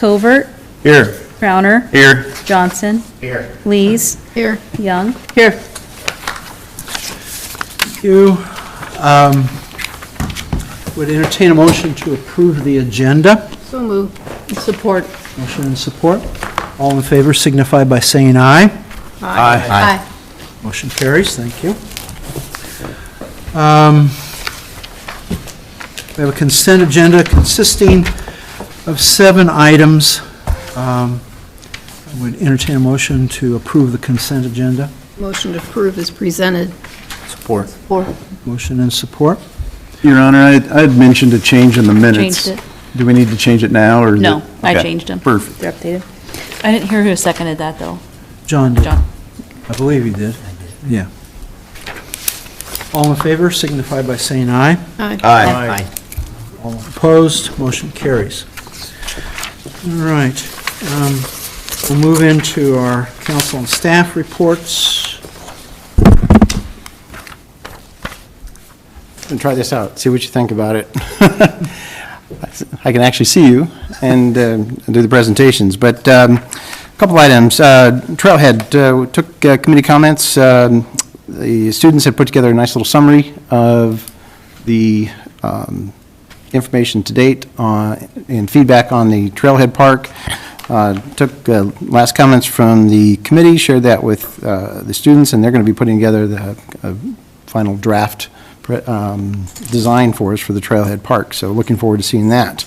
Covert, Here. Crowner, Here. Johnson, Here. Lees, Here. Young. Here. Thank you. Would entertain a motion to approve the agenda. So moved. Support. Motion and support. All in favor signify by saying aye. Aye. Motion carries. Thank you. We have a consent agenda consisting of 7 items. I would entertain a motion to approve the consent agenda. Motion to approve is presented. Support. Support. Motion and support. Your Honor, I'd mentioned a change in the minutes. Changed it. Do we need to change it now, or? No, I Okay, changed them. Perfect. They're updated. I didn't hear who seconded that, though. John did. John. I believe he did. Yeah. All in favor signify by saying aye. Aye. Aye. All opposed, motion carries. All right. We'll move into our council and staff reports. And try this out, see what you think about it. I can actually see you and do the presentations, but a couple items. Trailhead took committee comments. The students had put together a nice little summary of the information to date and feedback on the Trailhead Park. Took last comments from the committee, shared that with the students, and they're going to be putting together the final draft design for us for the Trailhead Park. So looking forward to seeing that.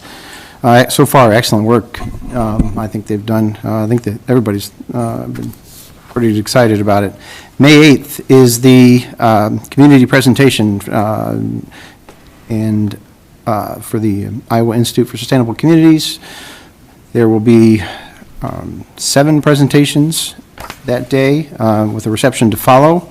So far, excellent work. I think they've done. I think that everybody's been pretty excited about it. May 8th is the community presentation and for the Iowa Institute for Sustainable Communities. There will be 7 presentations that day with a reception to follow.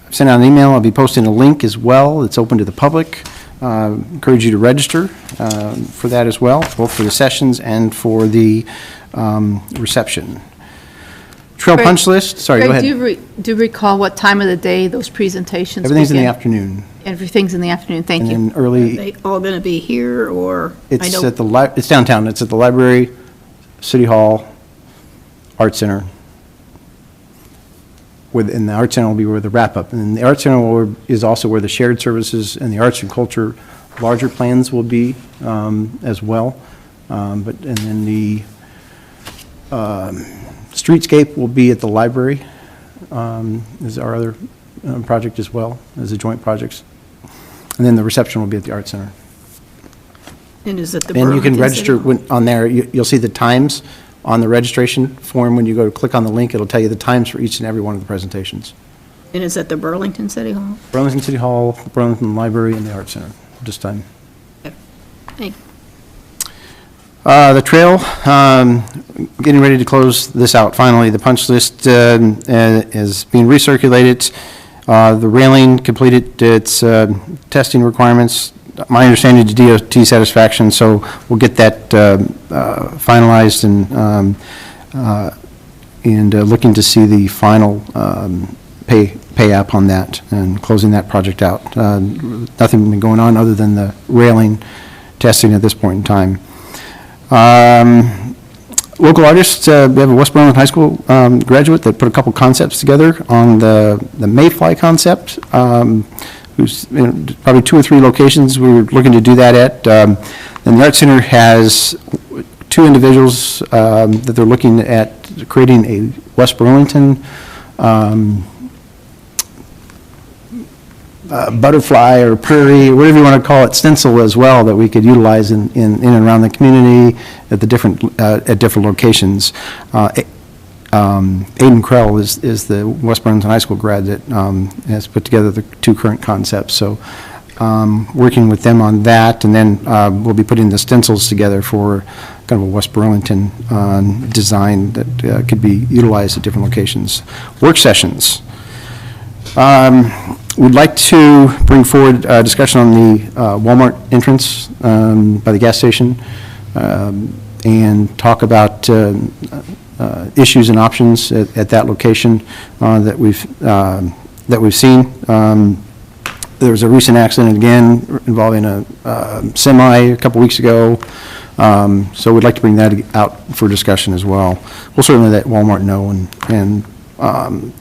Send out an email. I'll be posting a link as well. It's open to the public. Encourage you to register for that as well, both for the sessions and for the reception. Trail Greg, punch list. Sorry, go ahead. Do you recall what time of the day those presentations Everything's in the begin? afternoon. Everything's in the afternoon, thank And you. then early, Are they all going to be here, or? I it's know- at the, it's downtown. It's at the library, City Hall, Art Center. And the Art Center will be where the wrap-up. And the Art Center is also where the shared services and the arts and culture larger plans will be as well. And then the streetscape will be at the library, is our other project as well, as a joint projects. And then the reception will be at the Art Center. And is it the And you can Burlington register City? on there. You'll see the times on the registration form. When you go to click on the link, it'll tell you the times for each and every one of the presentations. And is it the Burlington City Hall? Burlington City Hall, Burlington Library, and the Art Center this time. Thank The trail, getting ready to close this out finally. The punch list is being recirculated. The railing completed its testing requirements. My understanding to DOT satisfaction, so we'll get that finalized and looking to see the final pay app on that and closing that project out. Nothing been going on other than the railing testing at this point in time. Local artists, we have a West Burlington High School graduate that put a couple concepts together on the Mayfly concept. Who's probably 2 or 3 locations we were looking to do that at. And the Art Center has 2 individuals that they're looking at creating a West Burlington butterfly or prairie, whatever you want to call it, stencil as well that we could utilize in and around the community at the different locations. Aiden Krell is the West Burlington High School grad that has put together the 2 current concepts. So working with them on that, and then we'll be putting the stencils together for kind of a West Burlington design that could be utilized at different locations. Work sessions. We'd like to bring forward a discussion on the Walmart entrance by the gas station and talk about issues and options at that location that we've seen. There was a recent accident again involving a semi a couple weeks ago So we'd like to bring that out for discussion as well. We'll certainly let Walmart know and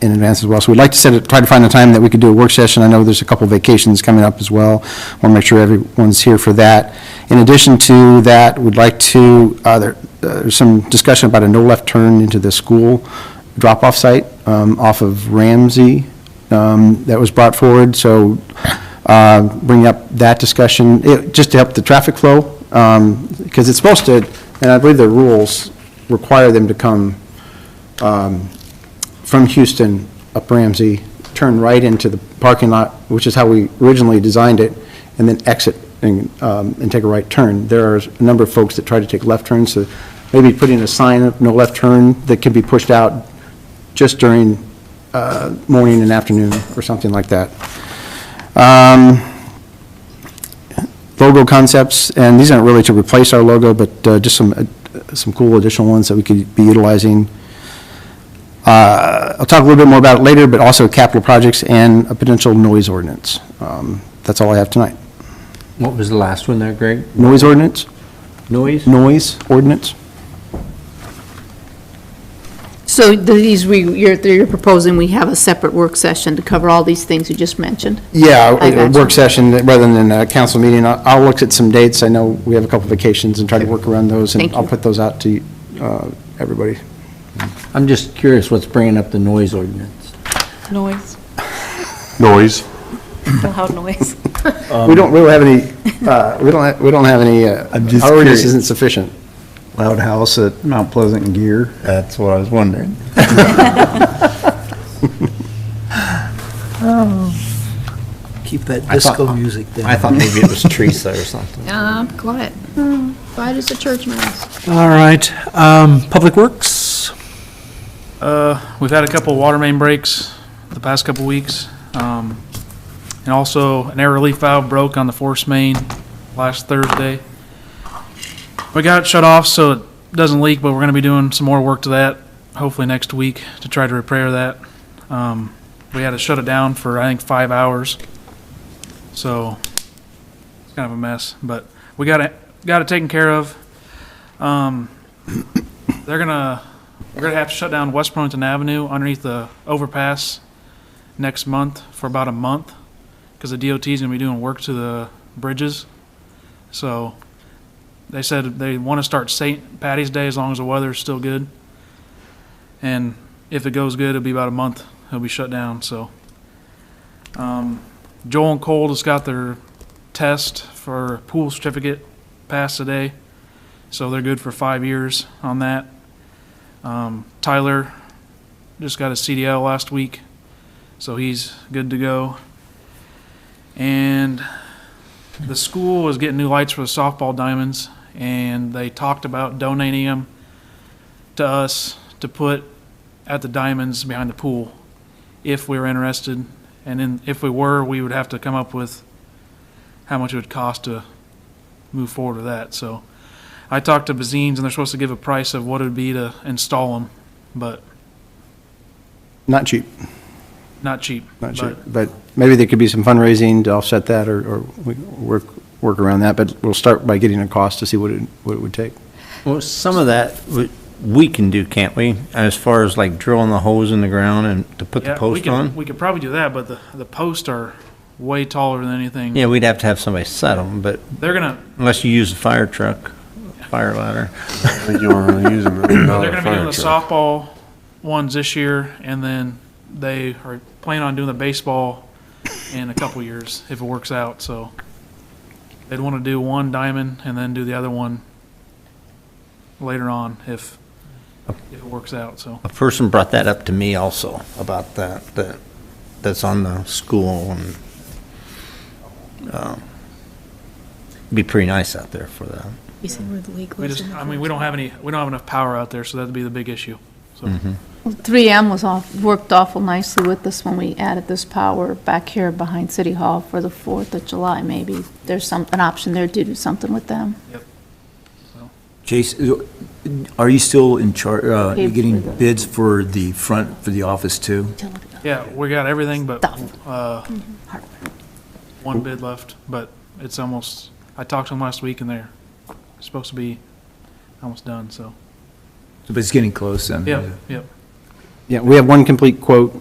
in advance as well. So we'd like to try to find a time that we could do a work session. I know there's a couple of vacations coming up as well. Want to make sure everyone's here for that. In addition to that, we'd like to, there's some discussion about a no left turn into the school drop-off site off of Ramsey that was brought forward. So bring up that discussion, just to help the traffic flow, because it's supposed to, and I believe the rules require them to come from Houston up Ramsey, turn right into the parking lot, which is how we originally designed it, and then exit and take a right turn. There are a number of folks that try to take left turns, so maybe putting a sign of no left turn that can be pushed out just during morning and afternoon or something like that. Logo concepts, and these aren't really to replace our logo, but just some cool additional ones that we could be utilizing. I'll talk a little bit more about it later, but also capital projects and a potential noise ordinance. That's all I have tonight. What was the last one there, Greg? Noise ordinance? Noise? Noise ordinance? So you're proposing we have a separate work session to cover all these things you just mentioned? Yeah, I a gotcha. work session rather than a council meeting. I'll look at some dates. I know we have a couple vacations and try to work around those, and Thank you. I'll put those out to everybody. I'm just curious what's bringing up the noise ordinance. Noise, Noise. loud noise. We don't really have any, we don't have any, I'm just our ordinance curious. isn't sufficient. Loud house at Mount Pleasant and Gear. That's what I was wondering. Keep that disco music down. I thought maybe it was Teresa or something. Quiet. Quiet as a church mouse. All right, Public Works? We've had a couple water main breaks the past couple weeks. And also an air relief valve broke on the force main last Thursday. We got it shut off so it doesn't leak, but we're going to be doing some more work to that hopefully next week to try to repair that. We had to shut it down for, I think, 5 hours. So it's kind of a mess, but we got it taken care of. We're gonna have to shut down West Burlington Avenue underneath the overpass next month for about a month because the DOT is gonna be doing work to the bridges. So they said they want to start St. Patty's Day as long as the weather's still good. And if it goes good, it'll be about a month. It'll be shut down. So Joel and Cole just got their test for pool certificate passed today. So they're good for 5 years on that. Tyler just got a CDL last week, so he's good to go. And the school was getting new lights for the softball diamonds, and they talked about donating them to us to put at the diamonds behind the pool if we were interested. And then if we were, we would have to come up with how much it would cost to move forward with that. So I talked to Bazines, and they're supposed to give a price of what it would be to install them, but Not cheap, not cheap. not cheap. But maybe there could be some fundraising to offset that or we work around that. But we'll start by getting a cost to see what it would take. Well, some of that we can do, can't we? As far as like drilling the holes in the ground and to put the post on? We could probably do that, but the posts are way taller than anything. Yeah, we'd have to have somebody set them, but They're gonna unless you use a fire truck, fire ladder. I think you want to use them. they're gonna be doing the softball ones this year, and then they are planning on doing the baseball in a couple years if it works out. So they'd want to do one diamond and then do the other one later on if it works out. So A person brought that up to me also about that's on the school and be pretty nice out there for that. You see where the leak we was? just, I mean, we don't have enough power out there, so that'd be the big issue. So 3M worked awful nicely with us when we added this power back here behind City Hall for the 4th of July. Maybe there's an option there to do something with them. Chase, are you still in charge, Paid getting for the- bids for the front, for the office too? yeah, we got everything but Stuff. one bid left, but it's almost, I talked to them last week and they're supposed to be almost done, so. But it's getting close then. Yep. Yeah, we have one complete quote.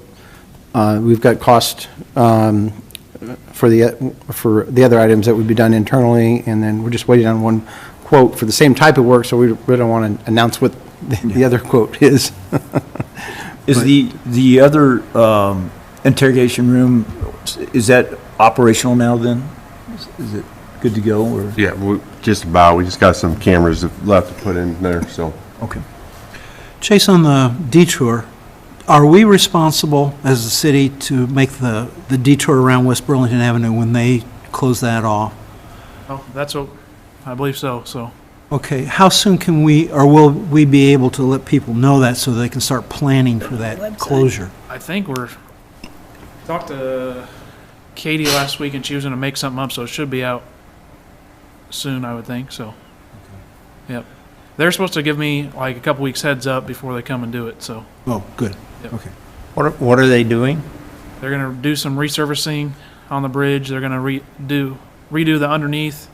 We've got cost for the other items that would be done internally, and then we're just waiting on one quote for the same type of work, so we don't want to announce what the other quote is. Is the other interrogation room, is that operational now then? Is it good to go, or? Yeah, just about. We just got some cameras left to put in there, so. Okay. Chase, on the detour, are we responsible as a city to make the detour around West Burlington Avenue when they close that off? Oh, that's what, I believe so. Okay, how soon can we, or will we be able to let people know that so they can start planning for that closure? I think talked to Katie last week, and she was gonna make something up, so it should be out soon, I would think, so. Yep. They're supposed to give me like a couple weeks heads up before they come and do it, so. Oh, good, Yep. okay. What are they doing? They're gonna do some resurfacing on the bridge. They're gonna redo the underneath.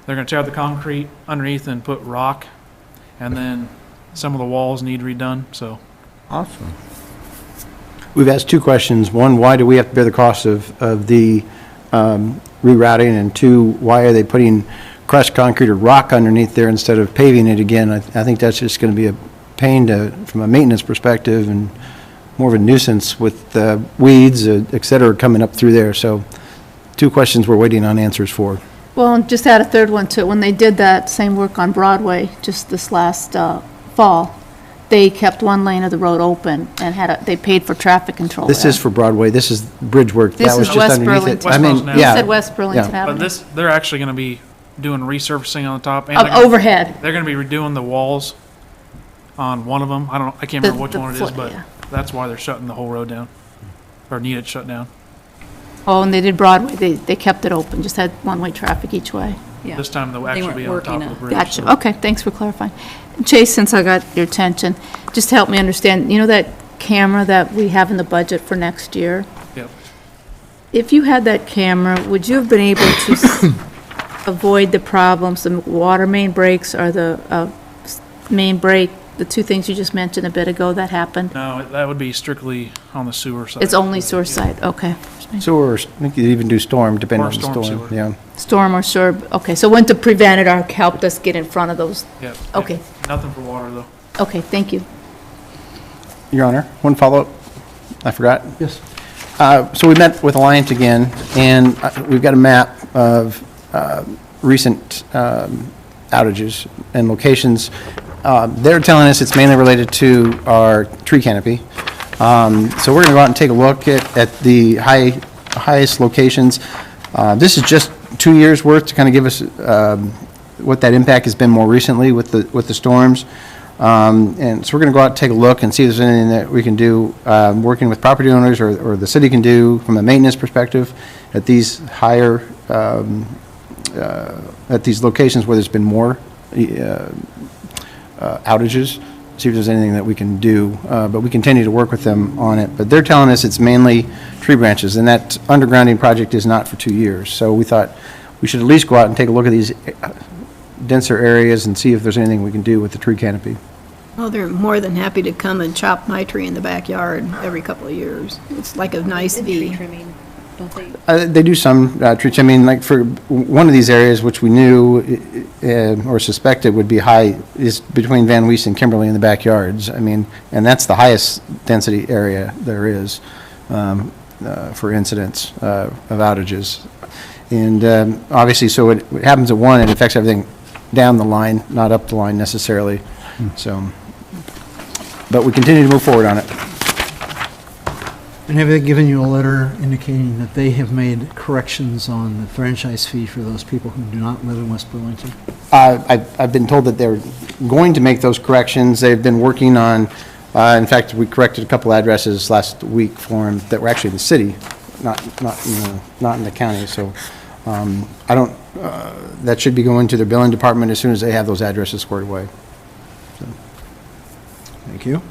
They're gonna tear out the concrete underneath and put rock, and then some of the walls need redone, so. Awesome. We've asked two questions. One, why do we have to bear the cost of the rerouting? And two, why are they putting crushed concrete or rock underneath there instead of paving it again? I think that's just going to be a pain from a maintenance perspective, and more of a nuisance with weeds, et cetera, coming up through there. So two questions we're waiting on answers for. Well, and just add a third one too. When they did that same work on Broadway just this last fall, they kept one lane of the road open and they paid for traffic control. This is for Broadway. This is bridge work. This That was is just West underneath Burlington. it. West Burlington Avenue. You yeah. said West Burlington Yeah. Avenue. But they're actually gonna be doing resurfacing on the top. And Of they're gonna- overhead. They're gonna be redoing the walls on one of them. I can't remember which The one it is, foot, but yeah. that's why they're shutting the whole road down, or need it shut down. Oh, and they did Broadway. They kept it open, just had one-way traffic each way. Yeah. This time they'll They actually weren't be on working top of the it. bridge. Gotcha. so. Okay, thanks for clarifying. Chase, since I got your attention, just help me understand, you know that camera that we have in the budget for next year? Yep. If you had that camera, would you have been able to avoid the problems, the water main breaks or the main break, the two things you just mentioned a bit ago that happened? No, that would be strictly on the sewer side. It's only sewer side, okay. Sewer, I think you even do storm, depending Or on the storm storm. sewer. Yeah. Storm or sewer, okay, so went to prevent it or helped us get in front of those? Yep. Okay. Nothing for water, though. Okay, thank you. Your Honor, one follow-up. I forgot. Yes. So we met with Alliant again, and we've got a map of recent outages and locations. They're telling us it's mainly related to our tree canopy. So we're going to go out and take a look at the highest locations. This is just 2 years' worth to kind of give us what that impact has been more recently with the storms. And so we're going to go out and take a look and see if there's anything that we can do, working with property owners or the city can do from a maintenance perspective at these higher, at these locations where there's been more outages, see if there's anything that we can do. But we continue to work with them on it. But they're telling us it's mainly tree branches, and that undergrounding project is not for 2 years. So we thought we should at least go out and take a look at these denser areas and see if there's anything we can do with the tree canopy. Well, they're more than happy to come and chop my tree in the backyard every couple of years. It's like a nice Tree V. trimming, don't they? They do some tree trimming, like for one of these areas, which we knew or suspected would be high, is between Van Wees and Kimberly in the backyards. I mean, and that's the highest density area there is for incidents of outages. And obviously, so it happens at one, it affects everything down the line, not up the line necessarily. So, but we continue to move forward on it. And have they given you a letter indicating that they have made corrections on the franchise fee for those people who do not live in West Burlington? I've been told that they're going to make those corrections. They've been working on, in fact, we corrected a couple addresses last week for them that were actually in the city, not in the county. So I don't, that should be going to their billing department as soon as they have those addresses squared away. So. Thank you.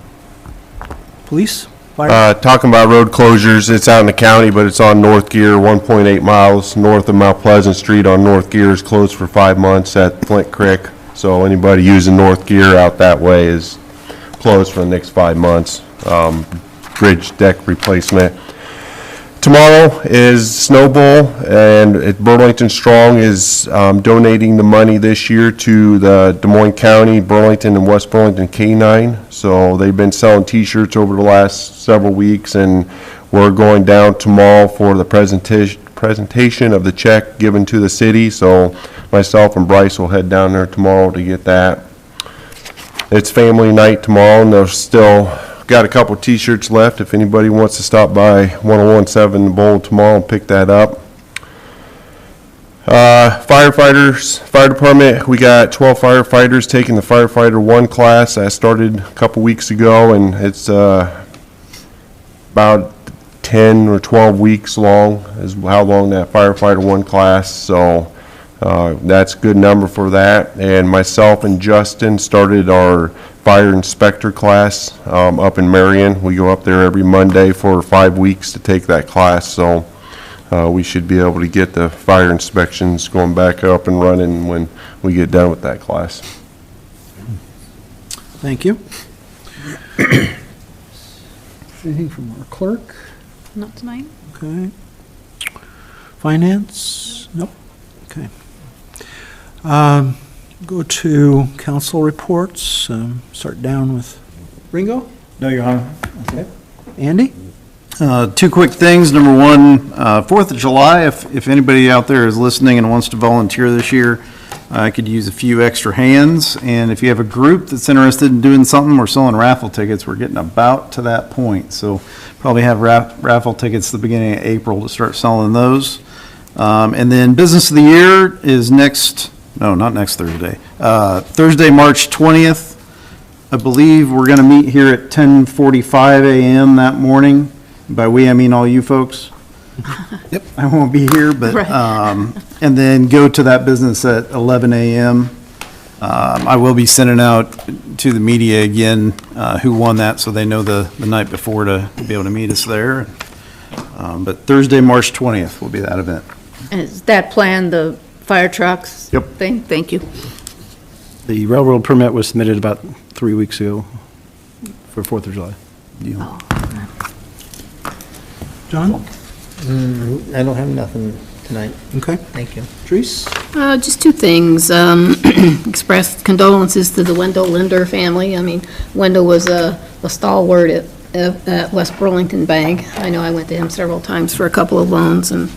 Police? Fire? Talking about road closures, it's out in the county, but it's on North Gear, 1.8 miles north of Mount Pleasant Street on North Gear is closed for 5 months at Flint Creek. So anybody using North Gear out that way is closed for the next 5 months. Bridge deck replacement. Tomorrow is Snow Bowl, and Burlington Strong is donating the money this year to the Des Moines County, Burlington, and West Burlington K-9. So they've been selling T-shirts over the last several weeks, and we're going down tomorrow for the presentation of the check given to the city. So myself and Bryce will head down there tomorrow to get that. It's family night tomorrow, and there's still got a couple T-shirts left if anybody wants to stop by 1017 Bowl tomorrow and pick that up. Firefighters, fire department, we got 12 firefighters taking the Firefighter 1 class. I started a couple weeks ago, and it's about 10 or 12 weeks long is how long that Firefighter 1 class. So that's a good number for that. And myself and Justin started our fire inspector class up in Marion. We go up there every Monday for 5 weeks to take that class. So we should be able to get the fire inspections going back up and running when we get done with that class. Thank you. Anything from our clerk? Not tonight? Okay. Finance? Nope. Okay. Go to council reports. Start down with Ringo. No, Your Honor. Okay. Andy? Two quick things. Number one, 4th of July, if anybody out there is listening and wants to volunteer this year, I could use a few extra hands. And if you have a group that's interested in doing something, we're selling raffle tickets. We're getting about to that point. So probably have raffle tickets the beginning of April to start selling those. And then Business of the Year is not next Thursday. Thursday, March 20th. I believe we're going to meet here at 10:45 a.m. that morning. By we, I mean all you folks. Yep. I won't be here, but, and then go to that business at 11 a.m. I will be sending out to the media again who won that, so they know the night before to be able to meet us there. But Thursday, March 20th will be that event. And is that plan, the fire trucks? Yep. Thing? Thank you. The railroad permit was submitted about 3 weeks ago for 4th of July. Oh. John? I don't have nothing tonight. Okay. Thank you. Treese? Just two things. Express condolences to the Wendell Linder family. I mean, Wendell was a stalwart at West Burlington Bank. I know I went to him several times for a couple of loans, and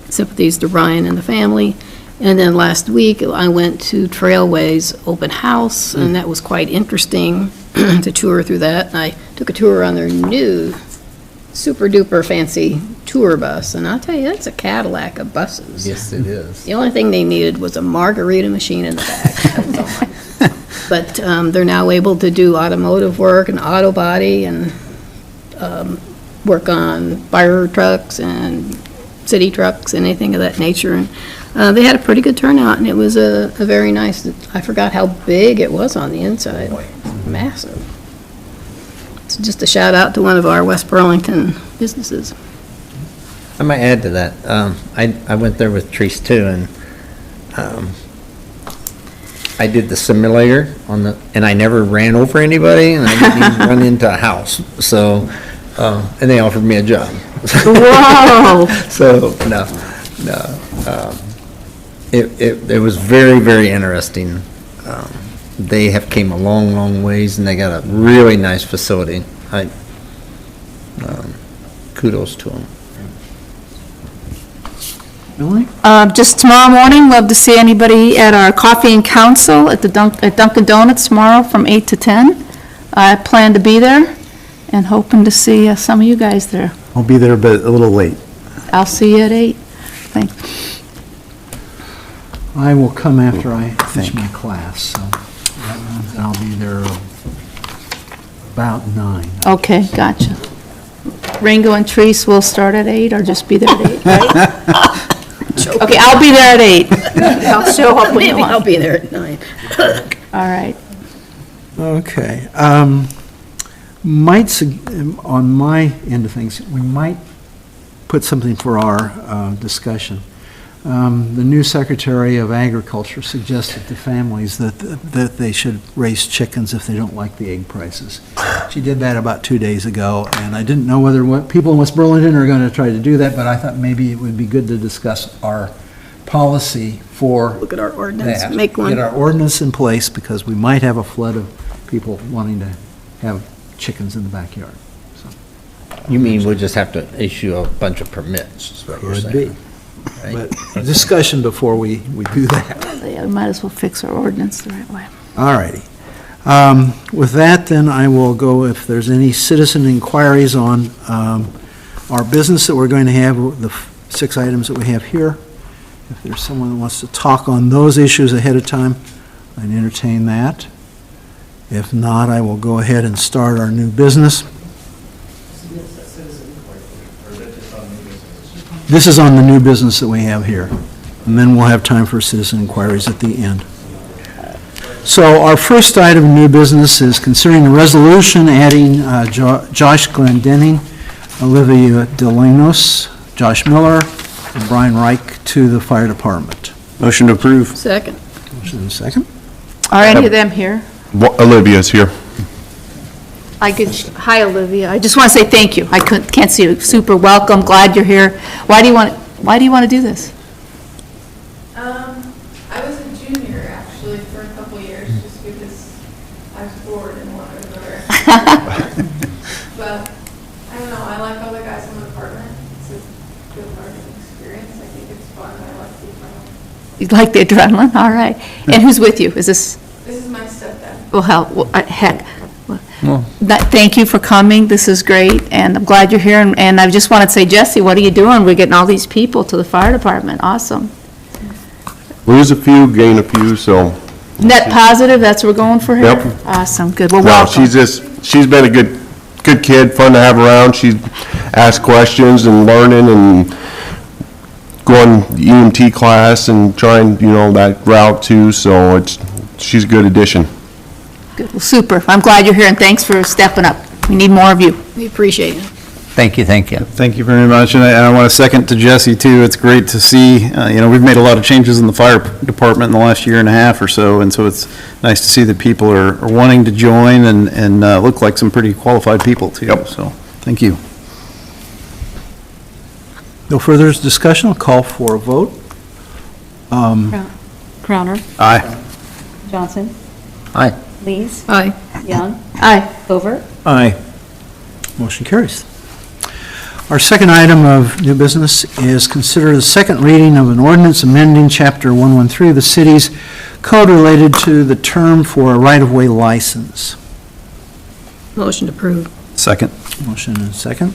sympathies to Ryan and the family. And then last week, I went to Trailways Open House, and that was quite interesting to tour through that. I took a tour on their new super duper fancy tour bus, and I'll tell you, that's a Cadillac of buses. Yes, it is. The only thing they needed was a margarita machine in the back. That was all. But they're now able to do automotive work and auto body and work on fire trucks and city trucks, anything of that nature. And they had a pretty good turnout, and it was a very nice, I forgot how big it was on the inside. Massive. So just a shout out to one of our West Burlington businesses. I might add to that. I went there with Treese too, and I did the simulator and I never ran over anybody, and I didn't even run into a house. So, and they offered me a job. Whoa! So no. It was very, very interesting. They have came a long, long ways, and they got a really nice facility. Kudos to them. Emily? Just tomorrow morning, love to see anybody at our Coffee and Council at at Dunkin' Donuts tomorrow from 8 to 10. I plan to be there and hoping to see some of you guys there. I'll be there, but a little late. I'll see you at 8. Thanks. I will come after I finish my class, so that means I'll be there about 9. Okay, gotcha. Ringo and Treese will start at 8 or just be there at 8, right? Okay, I'll be there at 8. I'll show up when Maybe you want. I'll be there at 9. All right. Okay. On my end of things, we might put something for our discussion. the new Secretary of Agriculture suggested to families that they should raise chickens if they don't like the egg prices. She did that about 2 days ago, and I didn't know whether people in West Burlington are going to try to do that, but I thought maybe it would be good to discuss our policy for Look at our ordinance, that. make one. Get our ordinance in place, because we might have a flood of people wanting to have chickens in the backyard. You mean we'll just have to issue a bunch of permits, is what you're Could saying? be. Right? But discussion before we do that. Yeah, we might as well fix our ordinance the right way. All righty. With that, then, I will go, if there's any citizen inquiries on our business that we're going to have, the 6 items that we have here. If there's someone that wants to talk on those issues ahead of time, I'd entertain that. If not, I will go ahead and start our new business. This is on the new business that we have here, and then we'll have time for citizen inquiries at the end. So our first item of new business is considering a resolution adding Josh Glendenning, Olivia Delanos, Josh Miller, and Brian Reich to the fire department. Motion to approve. Second. Motion and a second. Are any of them here? Olivia's here. Hi, Olivia. I just want to say thank you. I can't see you. Super welcome. Glad you're here. Why do you want to do this? I was a junior actually for a couple years just because I was bored and wanted another. But I don't know, I like all the guys in the department. It's a good learning experience. I think it's fun. I like the adrenaline. You like the adrenaline? All right. And who's with you? Is this, This is my stepdad. well, heck. Thank you for coming. This is great, and I'm glad you're here. And I just wanted to say, Jesse, what are you doing? We're getting all these people to the fire department. Awesome. Lose a few, gain a few, so. Net positive, that's what we're going for here? Yep. Awesome, good. Well, No, welcome. she's been a good kid, fun to have around. She's asked questions and learning and going EMT class and trying, that route too, so she's a good addition. Good, well, super. I'm glad you're here, and thanks for stepping up. We need more of you. We appreciate it. Thank you, thank you. Thank you very much, and I want to second to Jesse, too. It's great to see, we've made a lot of changes in the fire department in the last year and a half or so, and so it's nice to see that people are wanting to join and look like some pretty qualified people, too. Yep. So, thank you. No further discussion. I'll call for a vote. Crowner, Aye. Johnson, Aye. Lees, Aye. Young, Aye. Covert. Aye. Motion carries. Our second item of new business is consider the second reading of an ordinance amending Chapter 113 of the city's code related to the term for a right-of-way license. Motion approved. Second. Motion and second.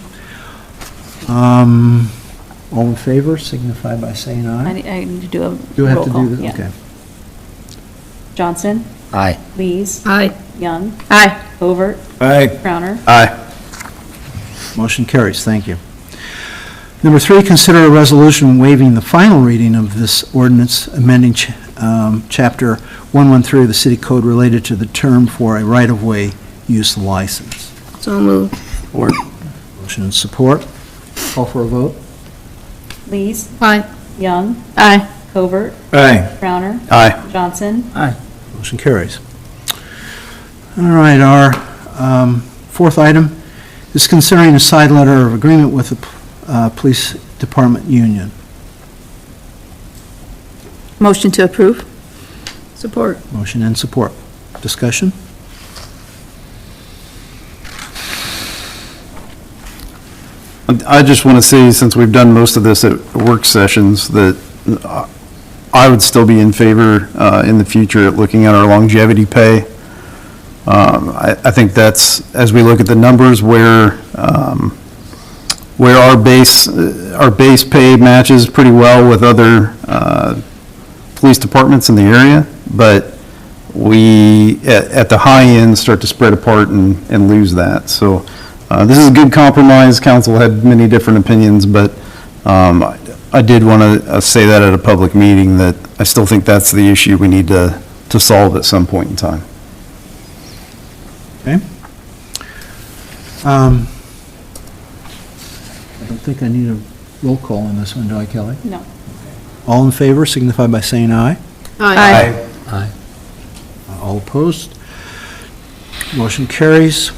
All in favor signify by saying aye. I need to do a Do I have roll to call. do this? Yeah. Okay. Johnson, Aye. Lees, Aye. Young, Aye. Covert, Aye. Crowner. Aye. Motion carries. Thank you. Number 3, consider a resolution waiving the final reading of this ordinance amending Chapter 113 of the city code related to the term for a right-of-way use license. So moved. Motion and support. Call for a vote. Lees, Aye. Young, Aye. Covert, Aye. Crowner, Aye. Johnson. Motion carries. All right, our fourth item is considering a side letter of agreement with the police department union. Motion to approve? Support. Motion and support. Discussion? I just want to say, since we've done most of this at work sessions, that I would still be in favor in the future at looking at our longevity pay. I think that's, as we look at the numbers, where our base pay matches pretty well with other police departments in the area, but we, at the high end, start to spread apart and lose that. So this is a good compromise. Council had many different opinions, but I did want to say that at a public meeting, that I still think that's the issue we need to solve at some point in time. Okay. I don't think I need a roll call on this one, do I, Kelly? No. All in favor signify by saying aye. Aye. Aye. All opposed? Motion carries.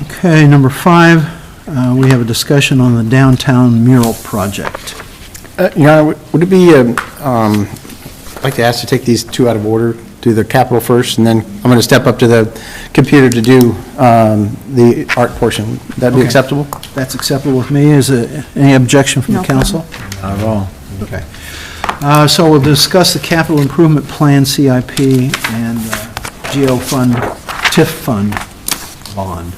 Okay, number 5, we have a discussion on the downtown mural project. Your Honor, would it be, I'd like to ask to take these two out of order, do the capital first, and then I'm going to step up to the computer to do the art portion. Would that be Okay. acceptable? That's acceptable with me. Is there any objection from the No council? Not at all. Okay. So we'll discuss the capital improvement plan, CIP, and GO fund, TIF fund bond.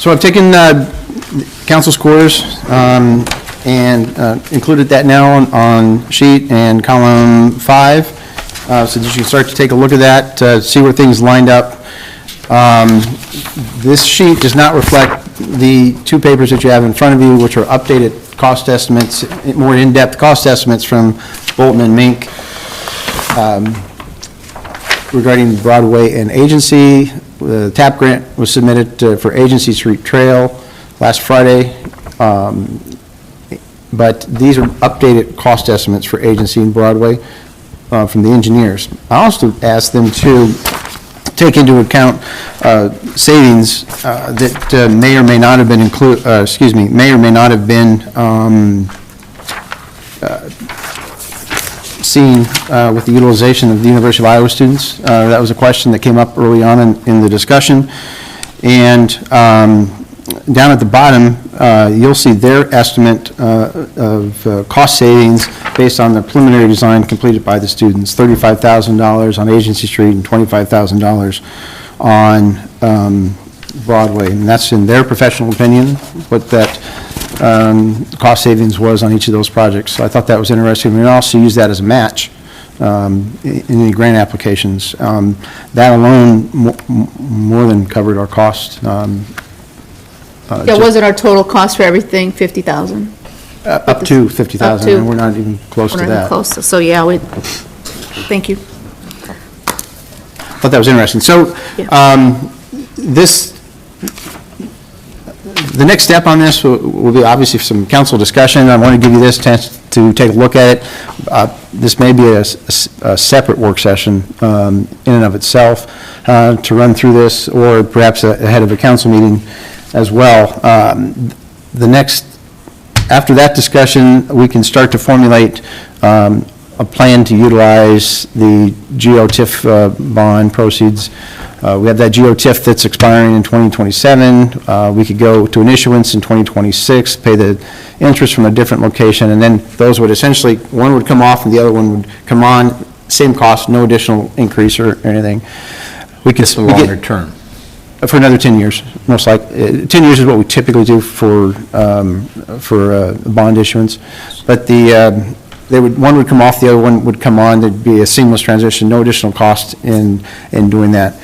So I've taken council scores and included that now on sheet and column 5, so that you can start to take a look at that, see where things lined up. This sheet does not reflect the two papers that you have in front of you, which are updated cost estimates, more in-depth cost estimates from Bolton and Mink regarding Broadway and agency. The TAP grant was submitted for Agency Street Trail last Friday, but these are updated cost estimates for agency and Broadway from the engineers. I also asked them to take into account savings that may or may not have been may or may not have been seen with the utilization of the University of Iowa students. That was a question that came up early on in the discussion. And down at the bottom, you'll see their estimate of cost savings based on the preliminary design completed by the students, $35,000 on Agency Street and $25,000 on Broadway. And that's in their professional opinion, what that cost savings was on each of those projects. So I thought that was interesting. We also use that as a match in any grant applications. That alone more than covered our cost. Yeah, wasn't our total cost for everything 50,000? Up to 50,000, and we're not even close to We're not even that. close, so yeah, thank you. Thought that was interesting. So, the next step on this will be obviously some council discussion. I want to give you this chance to take a look at it. This may be a separate work session in and of itself to run through this, or perhaps ahead of a council meeting as well. After that discussion, we can start to formulate a plan to utilize the GO-TIF bond proceeds. We have that GO-TIF that's expiring in 2027. We could go to an issuance in 2026, pay the interest from a different location, and then those would essentially, one would come off and the other one would come on, same cost, no additional increase or anything. Just a longer term. For another 10 years, most likely. 10 years is what we typically do for a bond issuance. But one would come off, the other one would come on. There'd be a seamless transition, no additional cost in doing that.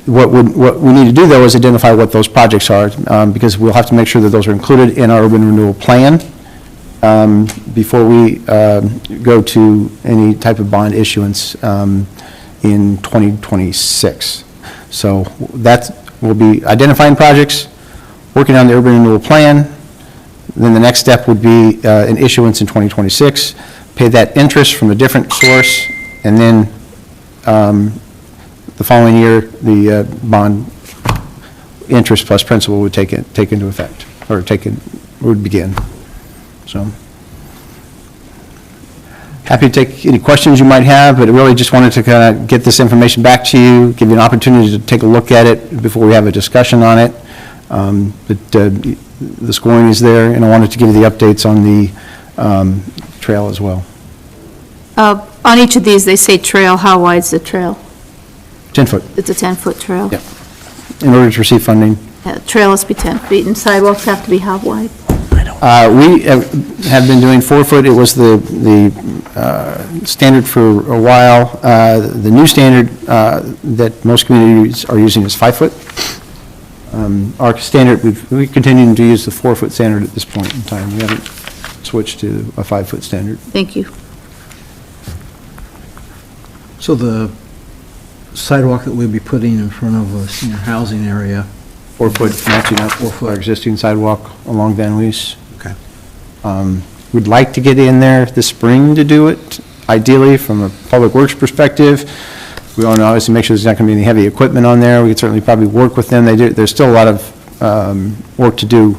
What we need to do, though, is identify what those projects are, because we'll have to make sure that those are included in our urban renewal plan before we go to any type of bond issuance in 2026. So that will be identifying projects, working on the urban renewal plan. Then the next step would be an issuance in 2026, pay that interest from a different source, and then the following year, the bond interest plus principal would take into effect, or would begin. So, happy to take any questions you might have, but I really just wanted to kind of get this information back to you, give you an opportunity to take a look at it before we have a discussion on it. But the scoring is there, and I wanted to give you the updates on the trail as well. On each of these, they say trail. How wide's the trail? 10 foot. It's a 10-foot trail. Yep. In order to receive funding. Trail has to be 10 feet, and sidewalks have to be how wide? We have been doing 4 foot. It was the standard for a while. The new standard that most communities are using is 5 foot. Our standard, we continue to use the 4 foot standard at this point in time. We haven't switched to a 5 foot standard. Thank you. So the sidewalk that we'll be putting in front of a senior housing area. 4 foot matching up with our existing sidewalk along Van Wees. Okay. We'd like to get in there this spring to do it, ideally, from a public works perspective. We want to obviously make sure there's not going to be any heavy equipment on there. We could certainly probably work with them. There's still a lot of work to do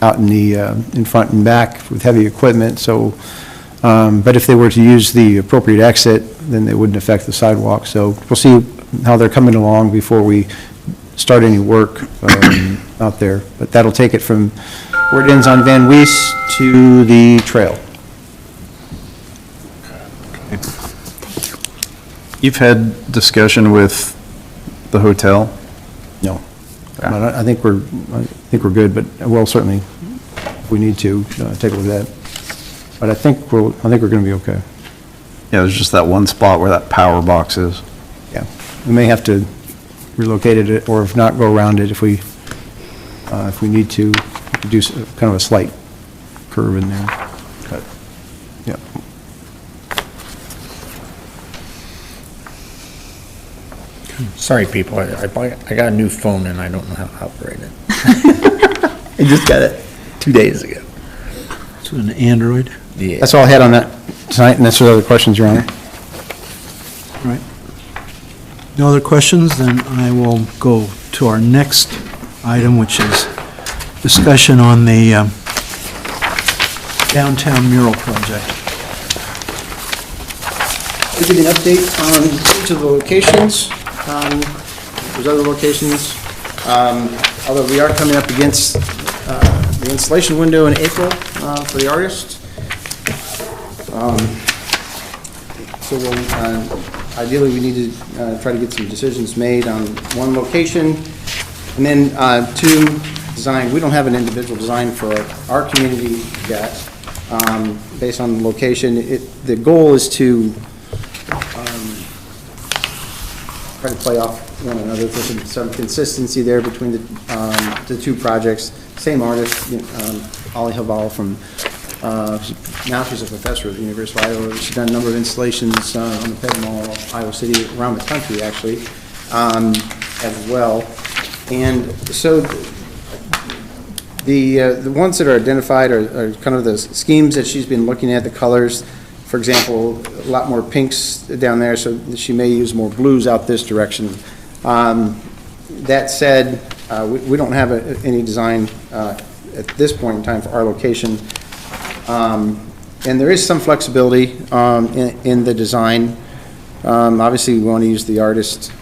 out in front and back with heavy equipment, so, but if they were to use the appropriate exit, then they wouldn't affect the sidewalk. So we'll see how they're coming along before we start any work out there. But that'll take it from where it ends on Van Wees to the trail. You've had discussion with the hotel? No. But I think we're good, but we'll certainly, if we need to, take a look at that. But I think we're going to be okay. Yeah, there's just that one spot where that power box is. Yeah. We may have to relocate it, or if not, go around it if we need to, do kind of a slight curve in there. But, yeah. Sorry, people, I got a new phone and I don't know how to operate it. I just got it 2 days ago. It's an Android. Yeah. That's all I had on that tonight, and that's the other questions, Your Honor. All right. No other questions? Then I will go to our next item, which is discussion on the downtown mural project. I'll give you an update on each of the locations. There's other locations, although we are coming up against the installation window in April for the artist. So we'll, ideally, we need to try to get some decisions made on one location, and then two, design. We don't have an individual design for our community yet, based on the location. The goal is to try to play off one another for some consistency there between the two projects. Same artist, Ollie Haval from, now she's a professor at the University of Iowa. She's done a number of installations on the Ped Mall, Iowa City, around the country actually, as well. And so the ones that are identified are kind of the schemes that she's been looking at, the colors. For example, a lot more pinks down there, so she may use more blues out this direction. That said, we don't have any design at this point in time for our location. And there is some flexibility in the design. Obviously, we want to use the artist's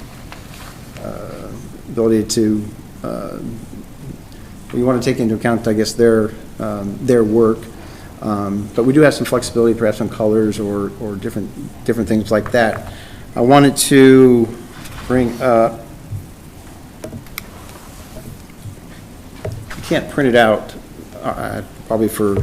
ability to, we want to take into account, I guess, their work. But we do have some flexibility, perhaps on colors or different things like that. I wanted to bring up, you can't print it out, probably for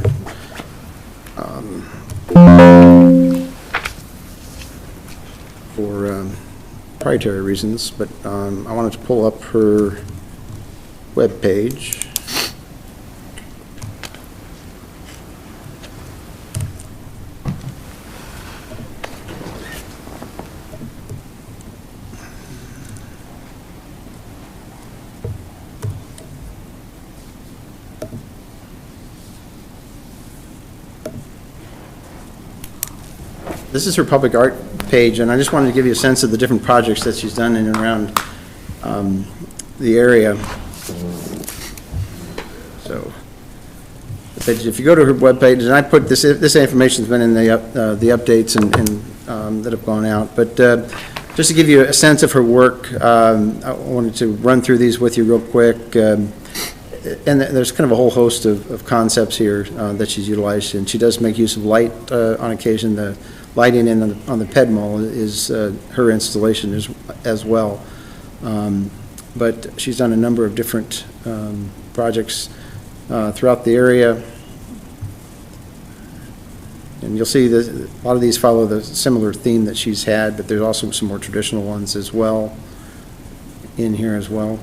proprietary reasons, but I wanted to pull up her web page. This is her public art page, and I just wanted to give you a sense of the different projects that she's done in and around the area. So, if you go to her webpage, and I put this information's been in the updates and that have gone out, but just to give you a sense of her work, I wanted to run through these with you real quick. And there's kind of a whole host of concepts here that she's utilized, and she does make use of light on occasion. The lighting on the Ped Mall is her installation as well. But she's done a number of different projects throughout the area. And you'll see that a lot of these follow the similar theme that she's had, but there's also some more traditional ones as well in here as well.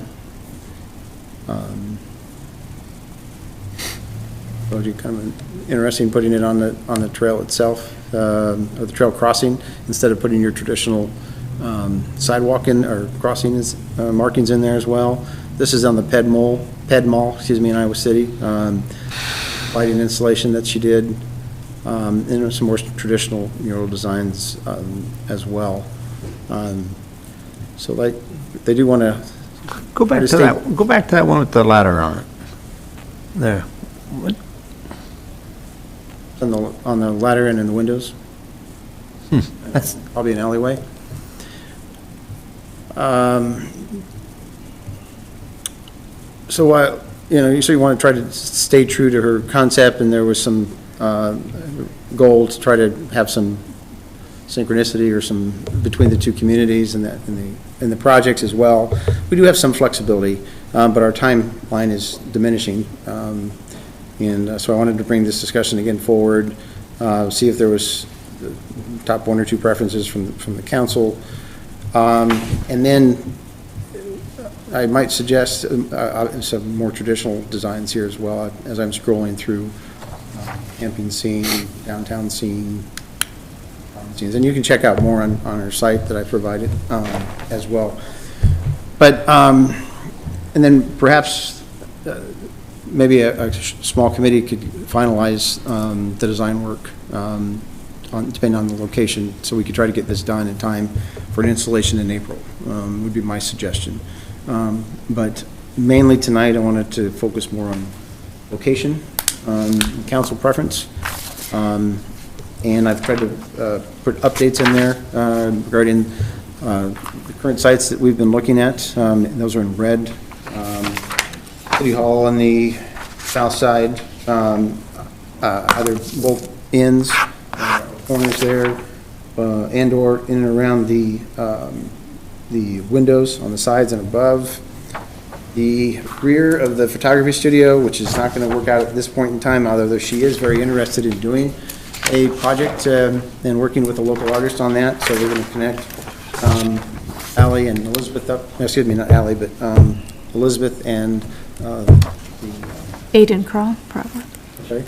So you kind of interesting putting it on the trail itself, or the trail crossing, instead of putting your traditional sidewalk in, or crossing markings in there as well. This is on the Ped Mall, in Iowa City. lighting installation that she did, and some more traditional mural designs as well. So like, they do want to, Go back to that, go back to that one with the ladder on it. There. What? on the ladder and in the windows. That's, Probably an alleyway. So, you want to try to stay true to her concept, and there was some goal to try to have some synchronicity or some between the two communities and the projects as well. We do have some flexibility, but our timeline is diminishing. And so I wanted to bring this discussion again forward, see if there was the top one or two preferences from the council. And then I might suggest some more traditional designs here as well, as I'm scrolling through camping scene, downtown scene, scenes. And you can check out more on our site that I provided as well. But, and then perhaps maybe a small committee could finalize the design work depending on the location, so we could try to get this done in time for an installation in April, would be my suggestion. But mainly tonight, I wanted to focus more on location, council preference, and I've tried to put updates in there regarding the current sites that we've been looking at. Those are in red. City Hall on the south side, either both ends, corners there, and/or in and around the windows on the sides and above. The rear of the photography studio, which is not going to work out at this point in time, although she is very interested in doing a project and working with a local artist on that. So we're going to connect Allie and Elizabeth up, excuse me, not Allie, but Elizabeth and Aiden Crawl, probably. sorry?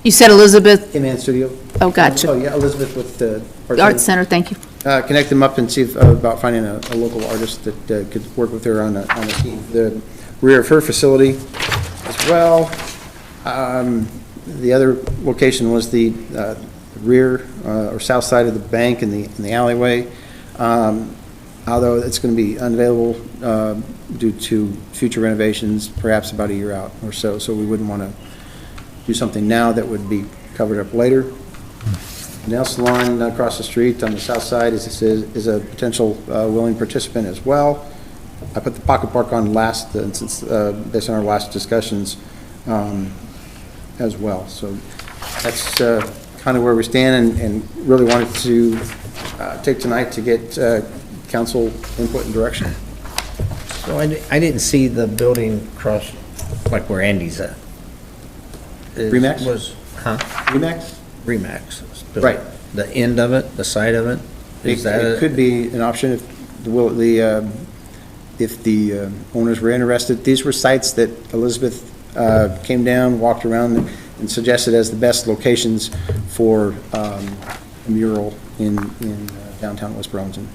You said Elizabeth, K-Man Studio. oh, gotcha. Oh, yeah, Elizabeth with the Art Center, thank you. Connect them up and see if, about finding a local artist that could work with her on a team. The rear of her facility as well. The other location was the rear or south side of the bank in the alleyway. Although it's going to be unavailable due to future renovations, perhaps about a year out or so. So we wouldn't want to do something now that would be covered up later. Nail salon across the street on the south side is a potential willing participant as well. I put the pocket park on last, since based on our last discussions as well. So that's kind of where we stand, and really wanted to take tonight to get council input and direction. so I didn't see the building across, like where Andy's at. Remax? Huh? Remax? Remax. Right. The end of it, the side of it? Is that It could be an option if the owners were interested. These were sites that Elizabeth came down, walked around, and suggested as the best locations for a mural in downtown West Burlington.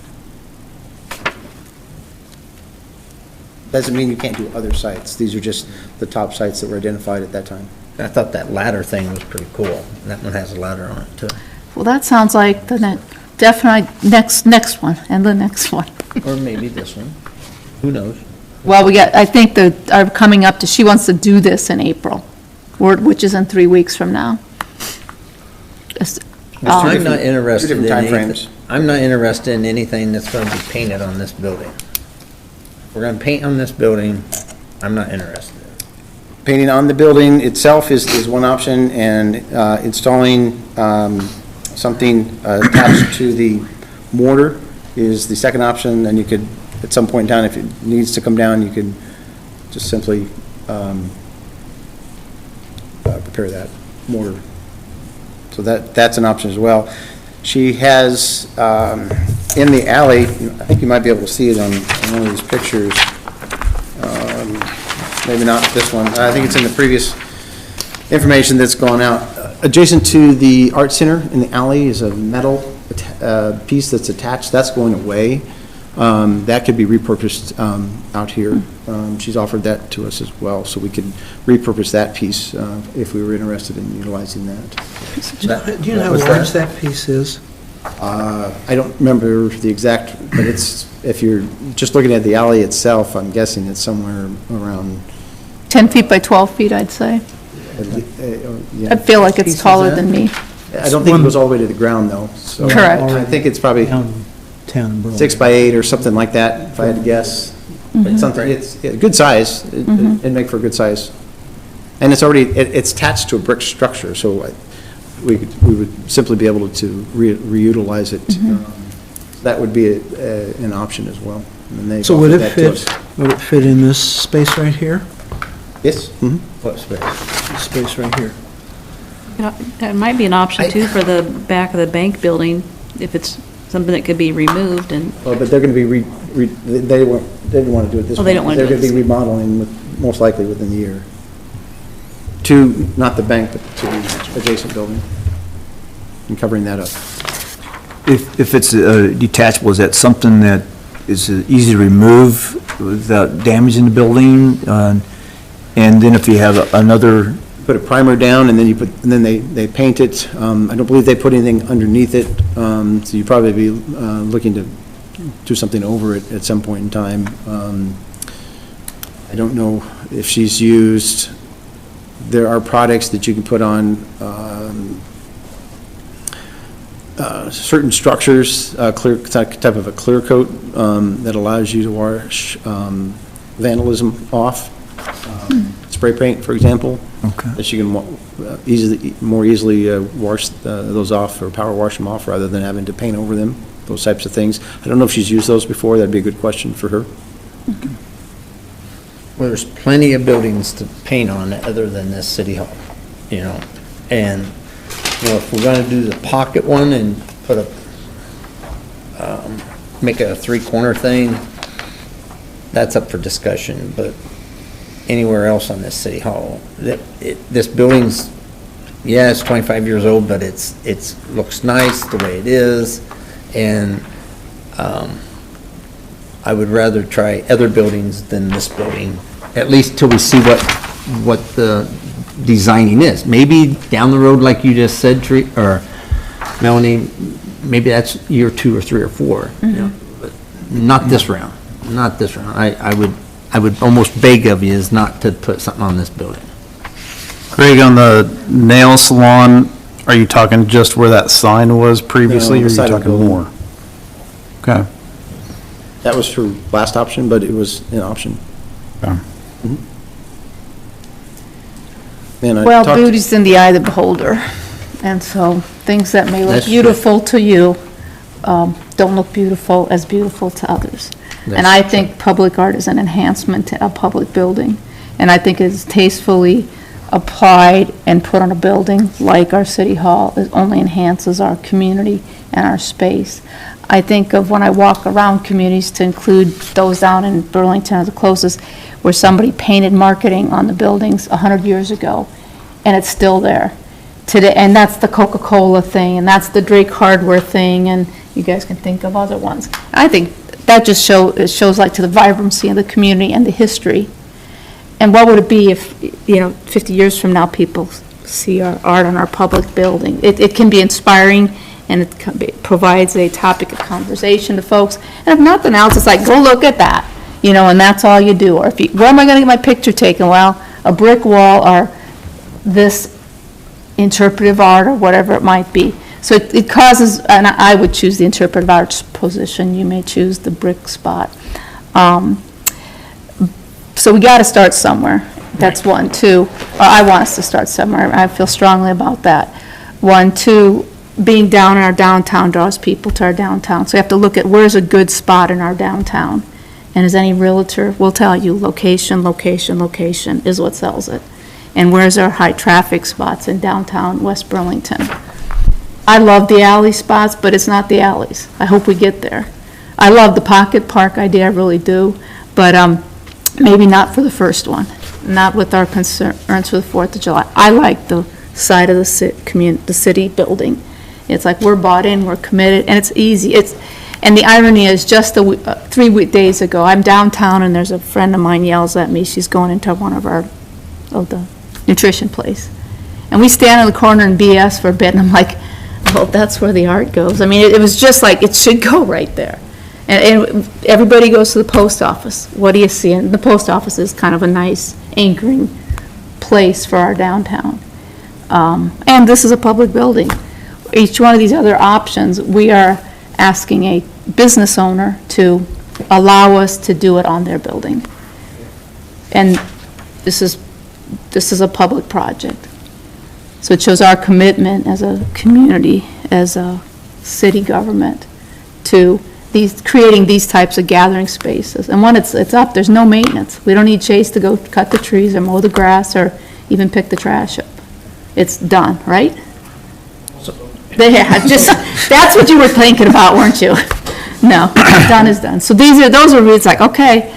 Doesn't mean you can't do other sites. These are just the top sites that were identified at that time. I thought that ladder thing was pretty cool. And that one has a ladder on it too. Well, that sounds like the definitely next one, and the next one. Or maybe this one. Who knows? Well, I think are coming up to, she wants to do this in April, which is in 3 weeks from now. I'm not interested different in time anything. frames. I'm not interested in anything that's going to be painted on this building. If we're going to paint on this building, I'm not interested. Painting on the building itself is one option, and installing something attached to the mortar is the second option. And you could, at some point in time, if it needs to come down, you could just simply prepare that mortar. So that's an option as well. She has, in the alley, I think you might be able to see it on one of these pictures. Maybe not this one. I think it's in the previous information that's gone out. Adjacent to the art center in the alley is a metal piece that's attached. That's going away. That could be repurposed out here. She's offered that to us as well, so we could repurpose that piece if we were interested in utilizing that. Do you know how large that piece is? I don't remember the exact, but it's, if you're just looking at the alley itself, I'm guessing it's somewhere around, 10 feet by 12 feet, I'd say. yeah. I feel like Piece it's is taller that? than me. I don't think it goes all the way to the ground, though, so. Correct. I think it's probably Town in Burlington. 6 by 8 or something like that, if I had to guess. But something, it's a good size, it'd make for a good size. And it's already, it's attached to a brick structure, so we would simply be able to reutilize it. That would be an option as well. And they've So would offered it that to us. would it fit in this space right here? Yes. What space? This space right here? That might be an option too for the back of the bank building, if it's something that could be removed and, Well, but they're going to be, they didn't want to do it this way. Oh, they don't want to do They're it going to be this remodeling, most likely within the year. To, not the bank, but to the adjacent building, and covering that up. If it's detachable, is that something that is easy to remove without damaging the building? And then if you have another, Put a primer down, and then you put, and then they paint it. I don't believe they put anything underneath it, so you'd probably be looking to do something over it at some point in time. I don't know if she's used, there are products that you can put on certain structures, clear, type of a clear coat that allows you to wash vandalism off. Spray paint, for example. Okay. That you can more easily wash those off, or power wash them off, rather than having to paint over them, those types of things. I don't know if she's used those before, that'd be a good question for her. Well, there's plenty of buildings to paint on other than this city hall, you know? And, you know, if we're gonna do the pocket one and put make a three-corner thing, that's up for discussion, but anywhere else on this city hall, this building's, yeah, it's 25 years old, but it's looks nice the way it is, and I would rather try other buildings than this building, at least till we see what the designing is. Maybe down the road, like you just said, or Melanie, maybe that's year 2 or 3 or 4, you know, but not this round, not this round. I would almost beg of you is not to put something on this building. Greg, on the nail salon, are you talking just where that sign was previously, No, or are the you side of the talking building. more? Okay. That was her last option, but it was an option. Okay. And I Well, talked- beauty's in the eye of the beholder, and so things that may look That's true. beautiful to you don't look beautiful to others. And That's I think public art is an enhancement to a public building, and I think it's tastefully applied and put on a building like our city hall. It only enhances our community and our space. I think of when I walk around communities, to include those down in Burlington are the closest, where somebody painted marketing on the buildings 100 years ago, and it's still there today. And that's the Coca-Cola thing, and that's the Drake Hardware thing, and you guys can think of other ones. I think that just it shows like to the vibrancy of the community and the history. And what would it be if, 50 years from now, people see our art on our public building? It can be inspiring, and it provides a topic of conversation to folks. And if nothing else, it's like, go look at that, and that's all you do. Or where am I going to get my picture taken? Well, a brick wall or this interpretive art or whatever it might be. So it causes, and I would choose the interpretive arts position. You may choose the brick spot. So we got to start somewhere. That's 1. 2, I want us to start somewhere. I feel strongly about that. 1, 2, being down in our downtown draws people to our downtown. So you have to look at where's a good spot in our downtown. And as any realtor will tell you, location, location, location is what sells it. And where's our high traffic spots in downtown West Burlington? I love the alley spots, but it's not the alleys. I hope we get there. I love the pocket park idea, I really do, but maybe not for the first one, not with our concerns for the 4th of July. I like the side of the city building. It's like we're bought in, we're committed, and it's easy. And the irony is, just 3 days ago, I'm downtown and there's a friend of mine yells at me, she's going into one of the nutrition place. And we stand in the corner and BS for a bit, and I'm like, oh, that's where the art goes. I mean, it was just like, it should go right there. And everybody goes to the post office. What do you see? And the post office is kind of a nice anchoring place for our downtown. And this is a public building. Each one of these other options, we are asking a business owner to allow us to do it on their building. And this is a public project. So it shows our commitment as a community, as a city government, to creating these types of gathering spaces. And when it's up, there's no maintenance. We don't need Chase to go cut the trees or mow the grass or even pick the trash up. It's done, right? That's what you were thinking about, weren't you? No, done is done. So those are it's like, okay,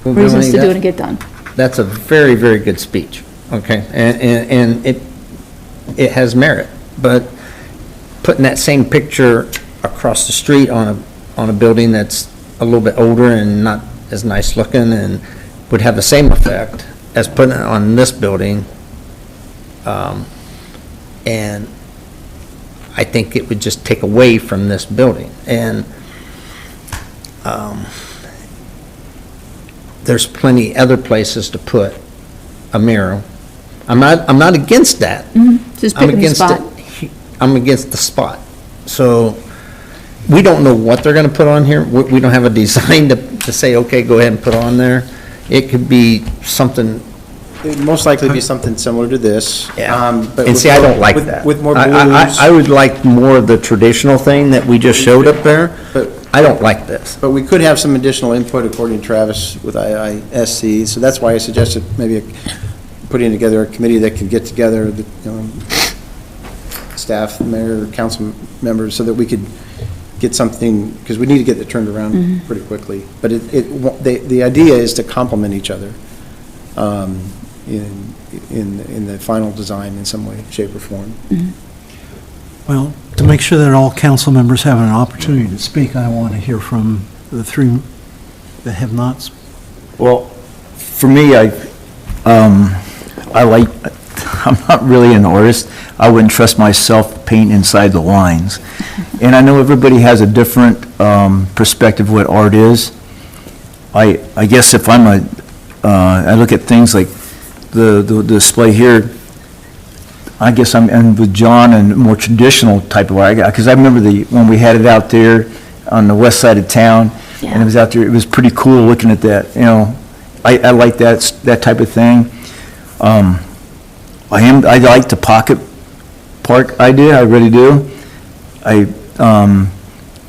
reasons to do it and get done. That's a very, very good speech, okay? And it has merit, but putting that same picture across the street on a building that's a little bit older and not as nice looking and would have the same effect as putting it on this building, and I think it would just take away from this building. And there's plenty other places to put a mural. I'm not against that. Just picking the spot. I'm against the spot. So we don't know what they're going to put on here. We don't have a design to say, okay, go ahead and put on there. It could be something. It would most likely be something similar to this. Yeah. But And see, I don't like that. With more blues. I would like more of the traditional thing that we just showed up there. But I don't like this. But we could have some additional input according to Travis with IISC, so that's why I suggested maybe putting together a committee that could get together, staff, mayor, council members, so that we could get something, because we need to get it turned around pretty quickly. But the idea is to complement each other in the final design in some way, shape, or form. Well, to make sure that all council members have an opportunity to speak, I want to hear from the three that have not spoken. Well, for me, I'm not really an artist. I wouldn't trust myself painting inside the lines. And I know everybody has a different perspective of what art is. I guess if I look at things like the display here, I guess I'm with John and more traditional type of art, because I remember when we had it out there on the west side of town, and it was out there, it was pretty cool looking at that, I like that type of thing. I like the pocket park idea, I really do.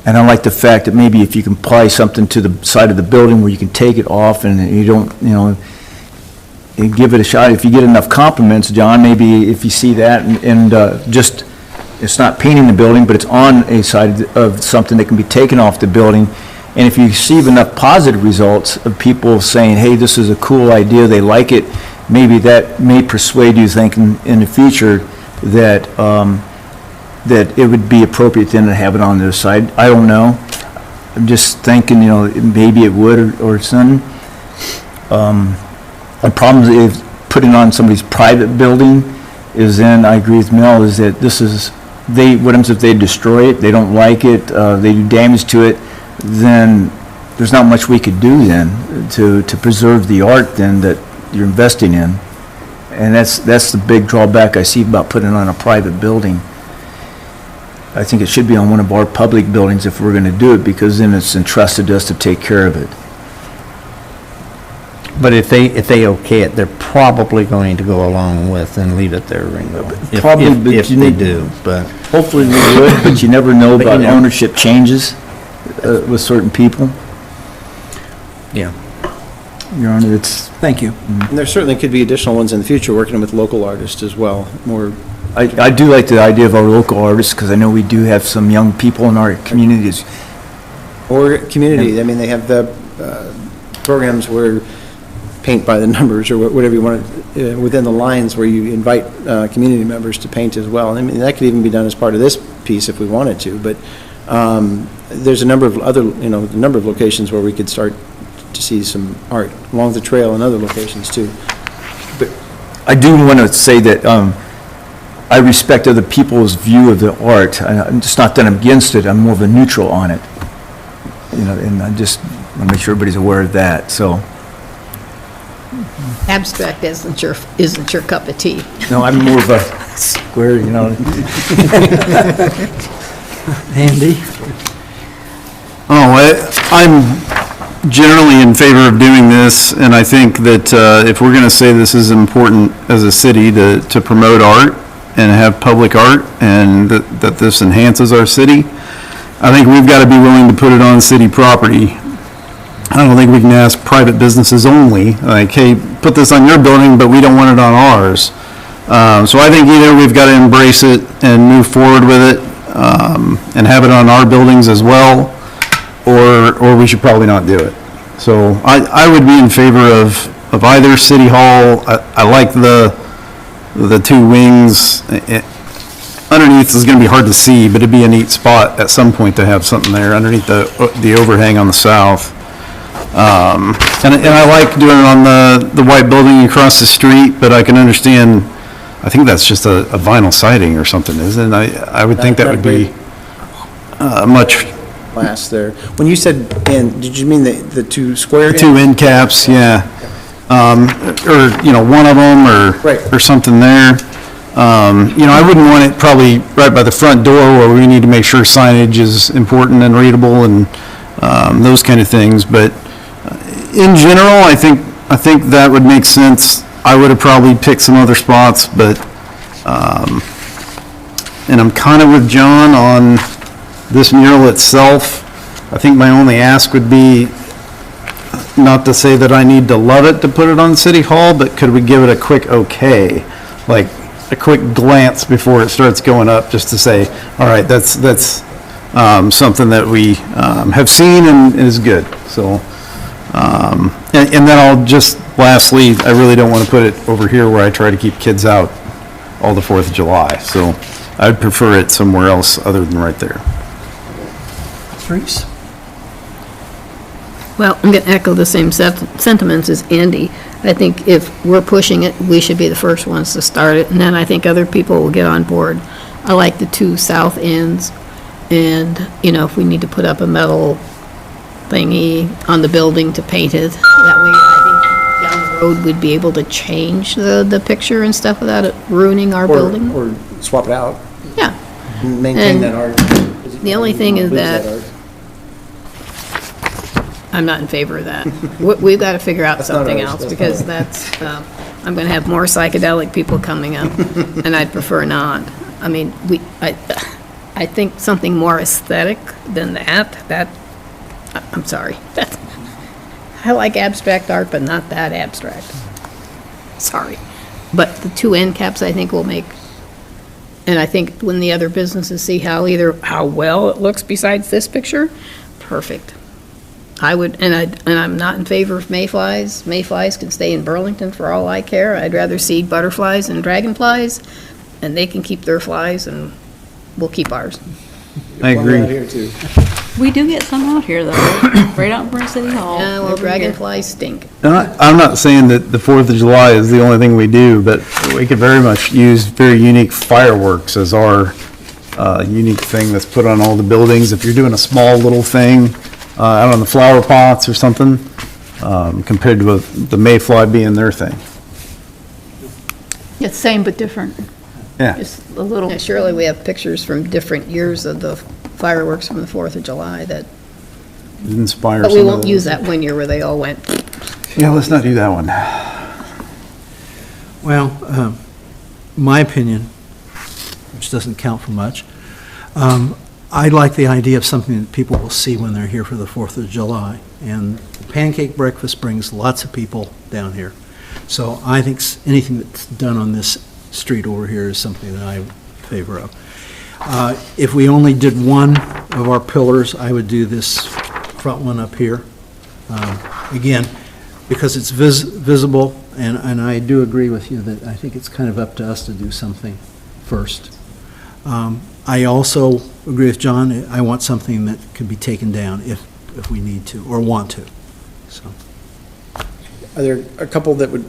And I like the fact that maybe if you can apply something to the side of the building where you can take it off and you don't, and give it a shot. If you get enough compliments, John, maybe if you see that and just, it's not painting the building, but it's on a side of something that can be taken off the building. And if you receive enough positive results of people saying, hey, this is a cool idea, they like it, maybe that may persuade you thinking in the future that that it would be appropriate then to have it on their side. I don't know. I'm just thinking, maybe it would or something. The problem is putting on somebody's private building is then, I agree with Mel, is that what happens if they destroy it, they don't like it, they do damage to it, then there's not much we could do then to preserve the art then that you're investing in. And that's the big drawback I see about putting it on a private building. I think it should be on one of our public buildings if we're going to do it, because then it's entrusted to us to take care of it. But if they okay it, they're probably going to go along with and leave it there, Ringo. Probably, but if you they need- do, but. Hopefully we would, but you never know But you about never- ownership changes with certain people. Yeah. Your Honor, it's, Thank you. And there certainly could be additional ones in the future, working with local artists as well, more. I do like the idea of our local artists, because I know we do have some young people in our communities. Or community, I mean, they have the programs where paint by the numbers, or whatever you want, within the lines where you invite community members to paint as well. I mean, that could even be done as part of this piece if we wanted to, but There's a number of other, a number of locations where we could start to see some art along the trail and other locations too. I do want to say that I respect other people's view of the art. It's not that I'm against it, I'm more of a neutral on it. And I just want to make sure everybody's aware of that, so. Abstract isn't your cup of tea. No, I'm more of a square, Andy? I'm generally in favor of doing this, and I think that if we're going to say this is important as a city to promote art and have public art, and that this enhances our city, I think we've got to be willing to put it on city property. I don't think we can ask private businesses only, like, hey, put this on your building, but we don't want it on ours. So I think either we've got to embrace it and move forward with it, and have it on our buildings as well, or we should probably not do it. So I would be in favor of either City Hall. I like the two wings. Underneath is going to be hard to see, but it'd be a neat spot at some point to have something there underneath the overhang on the south. And I like doing it on the white building across the street, but I can understand, I think that's just a vinyl siding or something, isn't it? I would think that would be much. Glass there. When you said end, did you mean the two square? The two end caps, yeah. Or, one of them or something there. I wouldn't want it probably right by the front door where we need to make sure signage is important and readable and those kind of things. But in general, I think that would make sense. I would have probably picked some other spots, but, and I'm kind of with John on this mural itself. I think my only ask would be not to say that I need to love it to put it on City Hall, but could we give it a quick okay? Like a quick glance before it starts going up, just to say, all right, that's something that we have seen and is good. So, and then I'll just, lastly, I really don't want to put it over here where I try to keep kids out all the 4th of July. So I'd prefer it somewhere else other than right there. Reese? Well, I'm going to echo the same sentiments as Andy. I think if we're pushing it, we should be the first ones to start it, and then I think other people will get on board. I like the two south ends, and, if we need to put up a metal thingy on the building to paint it, that way I think down the road we'd be able to change the picture and stuff without it ruining our building. Or swap it out. Yeah. Maintain And that art. The only thing is Lose that art. I'm not in favor of that. We've got to figure out That's not something ours. else, That's because not I'm going to have more psychedelic people coming up, and I'd prefer not. I mean, I think something more aesthetic than that, I'm sorry. I like abstract art, but not that abstract. Sorry. But the two end caps, I think, will make, and I think when the other businesses see how well it looks besides this picture, perfect. I would, and I'm not in favor of mayflies. Mayflies can stay in Burlington for all I care. I'd rather see butterflies and dragonflies, and they can keep their flies, and we'll keep ours. I One agree. out here too. We do get some out here, though, right out in front of City Hall. Yeah, well, every year. dragonflies stink. I'm not saying that the 4th of July is the only thing we do, but we could very much use very unique fireworks as our unique thing that's put on all the buildings. If you're doing a small little thing out on the flower pots or something, compared to the mayfly being their thing. It's same but different, Yeah. just a little. Yeah, surely we have pictures from different years of the fireworks from the 4th of July that, Inspire but we some of won't those. use that one year where they all went. Yeah, let's not do that one. Well, my opinion, which doesn't count for much, I like the idea of something that people will see when they're here for the 4th of July. And the pancake breakfast brings lots of people down here. So I think anything that's done on this street over here is something that I'm in favor of. If we only did one of our pillars, I would do this front one up here. Again, because it's visible, and I do agree with you that I think it's kind of up to us to do something first. I also agree with John. I want something that can be taken down if we need to, or want to, so. Are there a couple that would,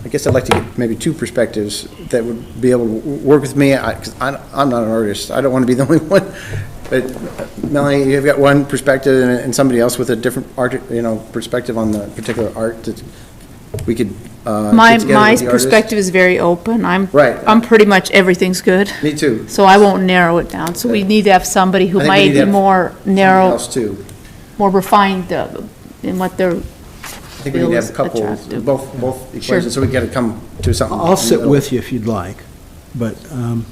I guess I'd like to get maybe two perspectives that would be able to work with me, because I'm not an artist, I don't want to be the only one, but Melanie, you've got one perspective and somebody else with a different art, perspective on the particular art that we could My get together with the artist. perspective is very open. Right. I'm pretty much, everything's good. Me too. So I won't narrow it down. So we need to have somebody who I think we might need to be have more Somebody narrow, else too. more refined in what they're, I think we need to have a couple, attractive. both equations, so we got to come to something. I'll sit with you if you'd like, but John,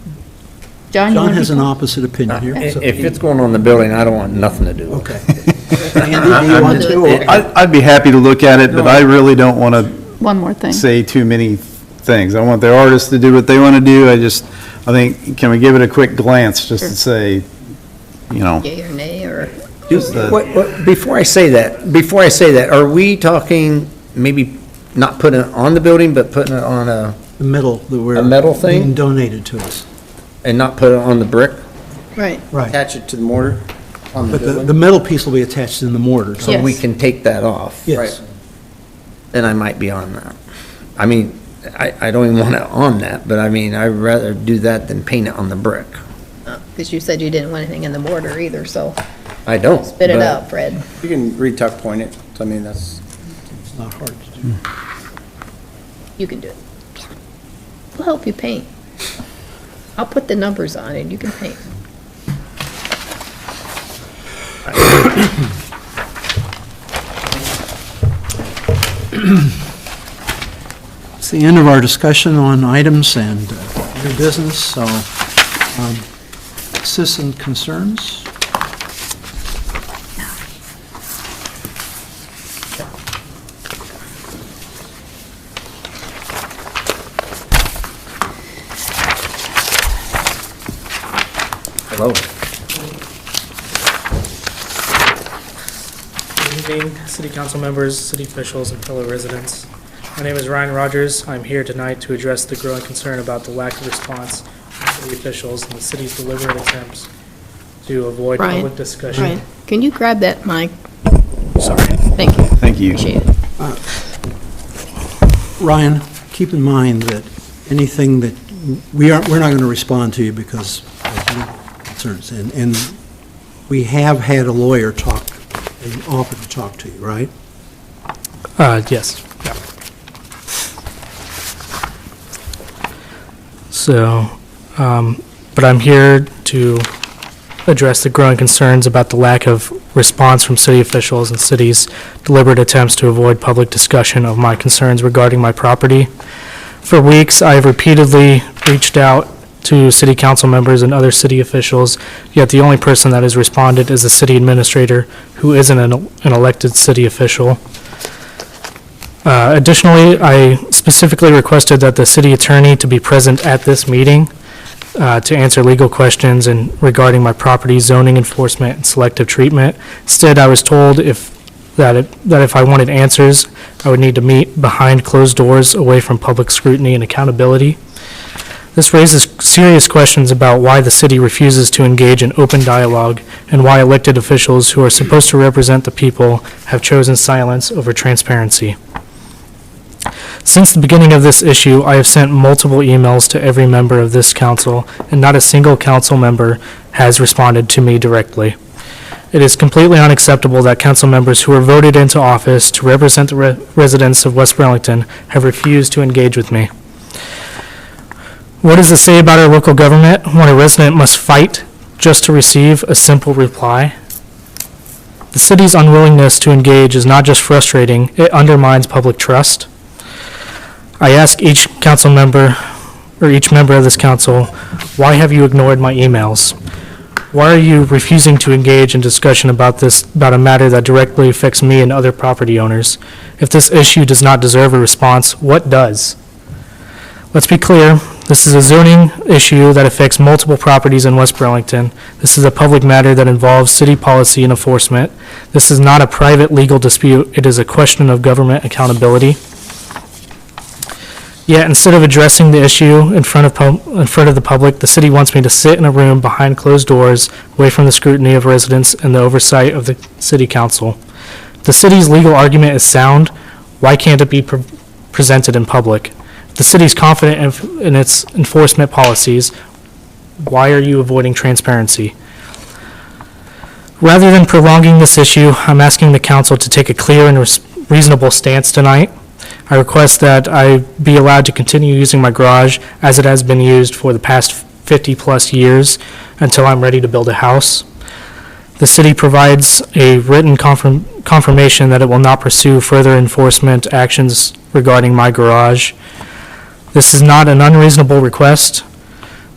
you John wanna has be- an opposite opinion here. so- If it's going on in the building, I don't want nothing to do with it. Okay. Andy, do you want to? or- I'd be happy to look at it, but I really don't want to One more thing. say too many things. I want the artists to do what they want to do. I think, can we give it a quick glance just to say, Yay or nay, or? Before I say that, are we talking maybe not putting it on the building, but putting it on The metal that we're. A metal thing? being donated to us. and not put it on the brick? Right. Right. Attach it to the mortar on the But the building? metal piece will be attached in the mortar. So Yes. we can take that off? Yes. Then I might be on that. I mean, I don't even want it on that, but I mean, I'd rather do that than paint it on the brick. Because you said you didn't want anything in the mortar either, so I don't. spit it but- out, Fred. You can retuck point it, I mean, that's, It's not hard to do. You can do it. We'll help you paint. I'll put the numbers on it, you can paint. It's the end of our discussion on items and new business, so citizen concerns? Hello. Good evening, city council members, city officials, and fellow residents. My name is Ryan Rogers. I'm here tonight to address the growing concern about the lack of response from city officials and the city's deliberate attempts to avoid Ryan, public discussion. Ryan, can you grab that mic? Sorry. Thank you. thank you. Appreciate it. Ryan, keep in mind that anything that, we're not going to respond to you because of your concerns. And we have had a lawyer talk, and offer to talk to you, right? Yes. Yeah. So, but I'm here to address the growing concerns about the lack of response from city officials and city's deliberate attempts to avoid public discussion of my concerns regarding my property. For weeks, I have repeatedly reached out to city council members and other city officials, yet the only person that has responded is the city administrator, who isn't an elected city official. Additionally, I specifically requested that the city attorney to be present at this meeting to answer legal questions and regarding my property zoning enforcement and selective treatment. Instead, I was told that if I wanted answers, I would need to meet behind closed doors away from public scrutiny and accountability. This raises serious questions about why the city refuses to engage in open dialogue and why elected officials who are supposed to represent the people have chosen silence over transparency. Since the beginning of this issue, I have sent multiple emails to every member of this council, and not a single council member has responded to me directly. It is completely unacceptable that council members who were voted into office to represent the residents of West Burlington have refused to engage with me. What does it say about our local government when a resident must fight just to receive a simple reply? The city's unwillingness to engage is not just frustrating, it undermines public trust. I ask each council member, or each member of this council, why have you ignored my emails? Why are you refusing to engage in discussion about a matter that directly affects me and other property owners? If this issue does not deserve a response, what does? Let's be clear, this is a zoning issue that affects multiple properties in West Burlington. This is a public matter that involves city policy and enforcement. This is not a private legal dispute, it is a question of government accountability. Yet instead of addressing the issue in front of the public, the city wants me to sit in a room behind closed doors, away from the scrutiny of residents and the oversight of the city council. The city's legal argument is sound. Why can't it be presented in public? If the city's confident in its enforcement policies, why are you avoiding transparency? Rather than prolonging this issue, I'm asking the council to take a clear and reasonable stance tonight. I request that I be allowed to continue using my garage as it has been used for the past 50-plus years until I'm ready to build a house. The city provides a written confirmation that it will not pursue further enforcement actions regarding my garage. This is not an unreasonable request.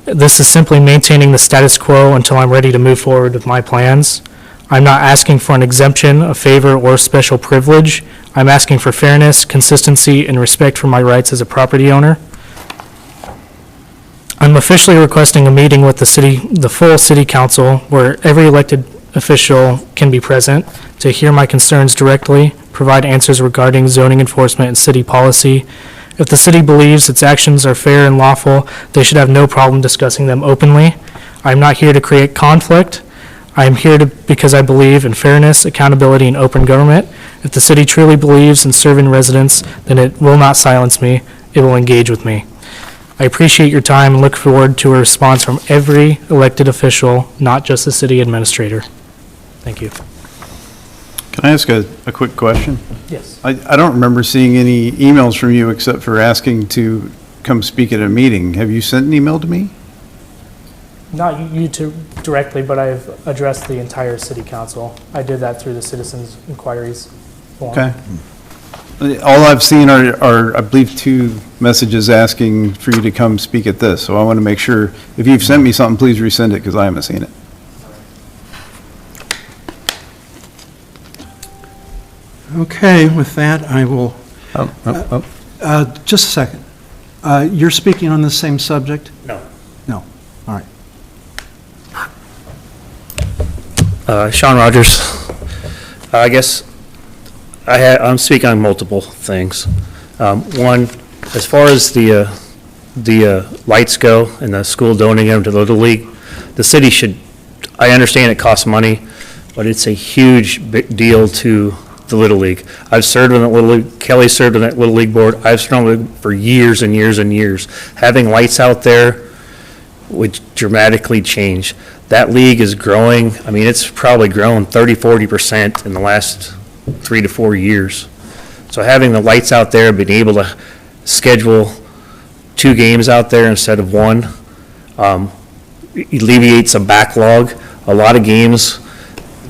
This is simply maintaining the status quo until I'm ready to move forward with my plans. I'm not asking for an exemption, a favor, or special privilege. I'm asking for fairness, consistency, and respect for my rights as a property owner. I'm officially requesting a meeting with the full city council where every elected official can be present to hear my concerns directly, provide answers regarding zoning enforcement and city policy. If the city believes its actions are fair and lawful, they should have no problem discussing them openly. I'm not here to create conflict. I am here because I believe in fairness, accountability, and open government. If the city truly believes in serving residents, then it will not silence me. It will engage with me. I appreciate your time and look forward to a response from every elected official, not just the city administrator. Thank you. Can I ask a quick question? Yes. I don't remember seeing any emails from you except for asking to come speak at a meeting. Have you sent an email to me? Not you two directly, but I've addressed the entire city council. I did that through the citizens' inquiries form. Okay. All I've seen are, I believe, 2 messages asking for you to come speak at this. So I want to make sure, if you've sent me something, please resend it because I haven't seen it. Okay, with that, I will, just a second. You're speaking on the same subject? No. No, all right. Sean Rogers. I guess I'm speaking on multiple things. One, as far as the lights go and the school donating them to the Little League, the city should, I understand it costs money, but it's a huge big deal to the Little League. I've served on the Little League, Kelly served on that Little League board. I've served on it for years and years and years. Having lights out there would dramatically change. That league is growing. I mean, it's probably grown 30-40% in the last 3 to 4 years. So having the lights out there, being able to schedule 2 games out there instead of 1, alleviates a backlog. A lot of games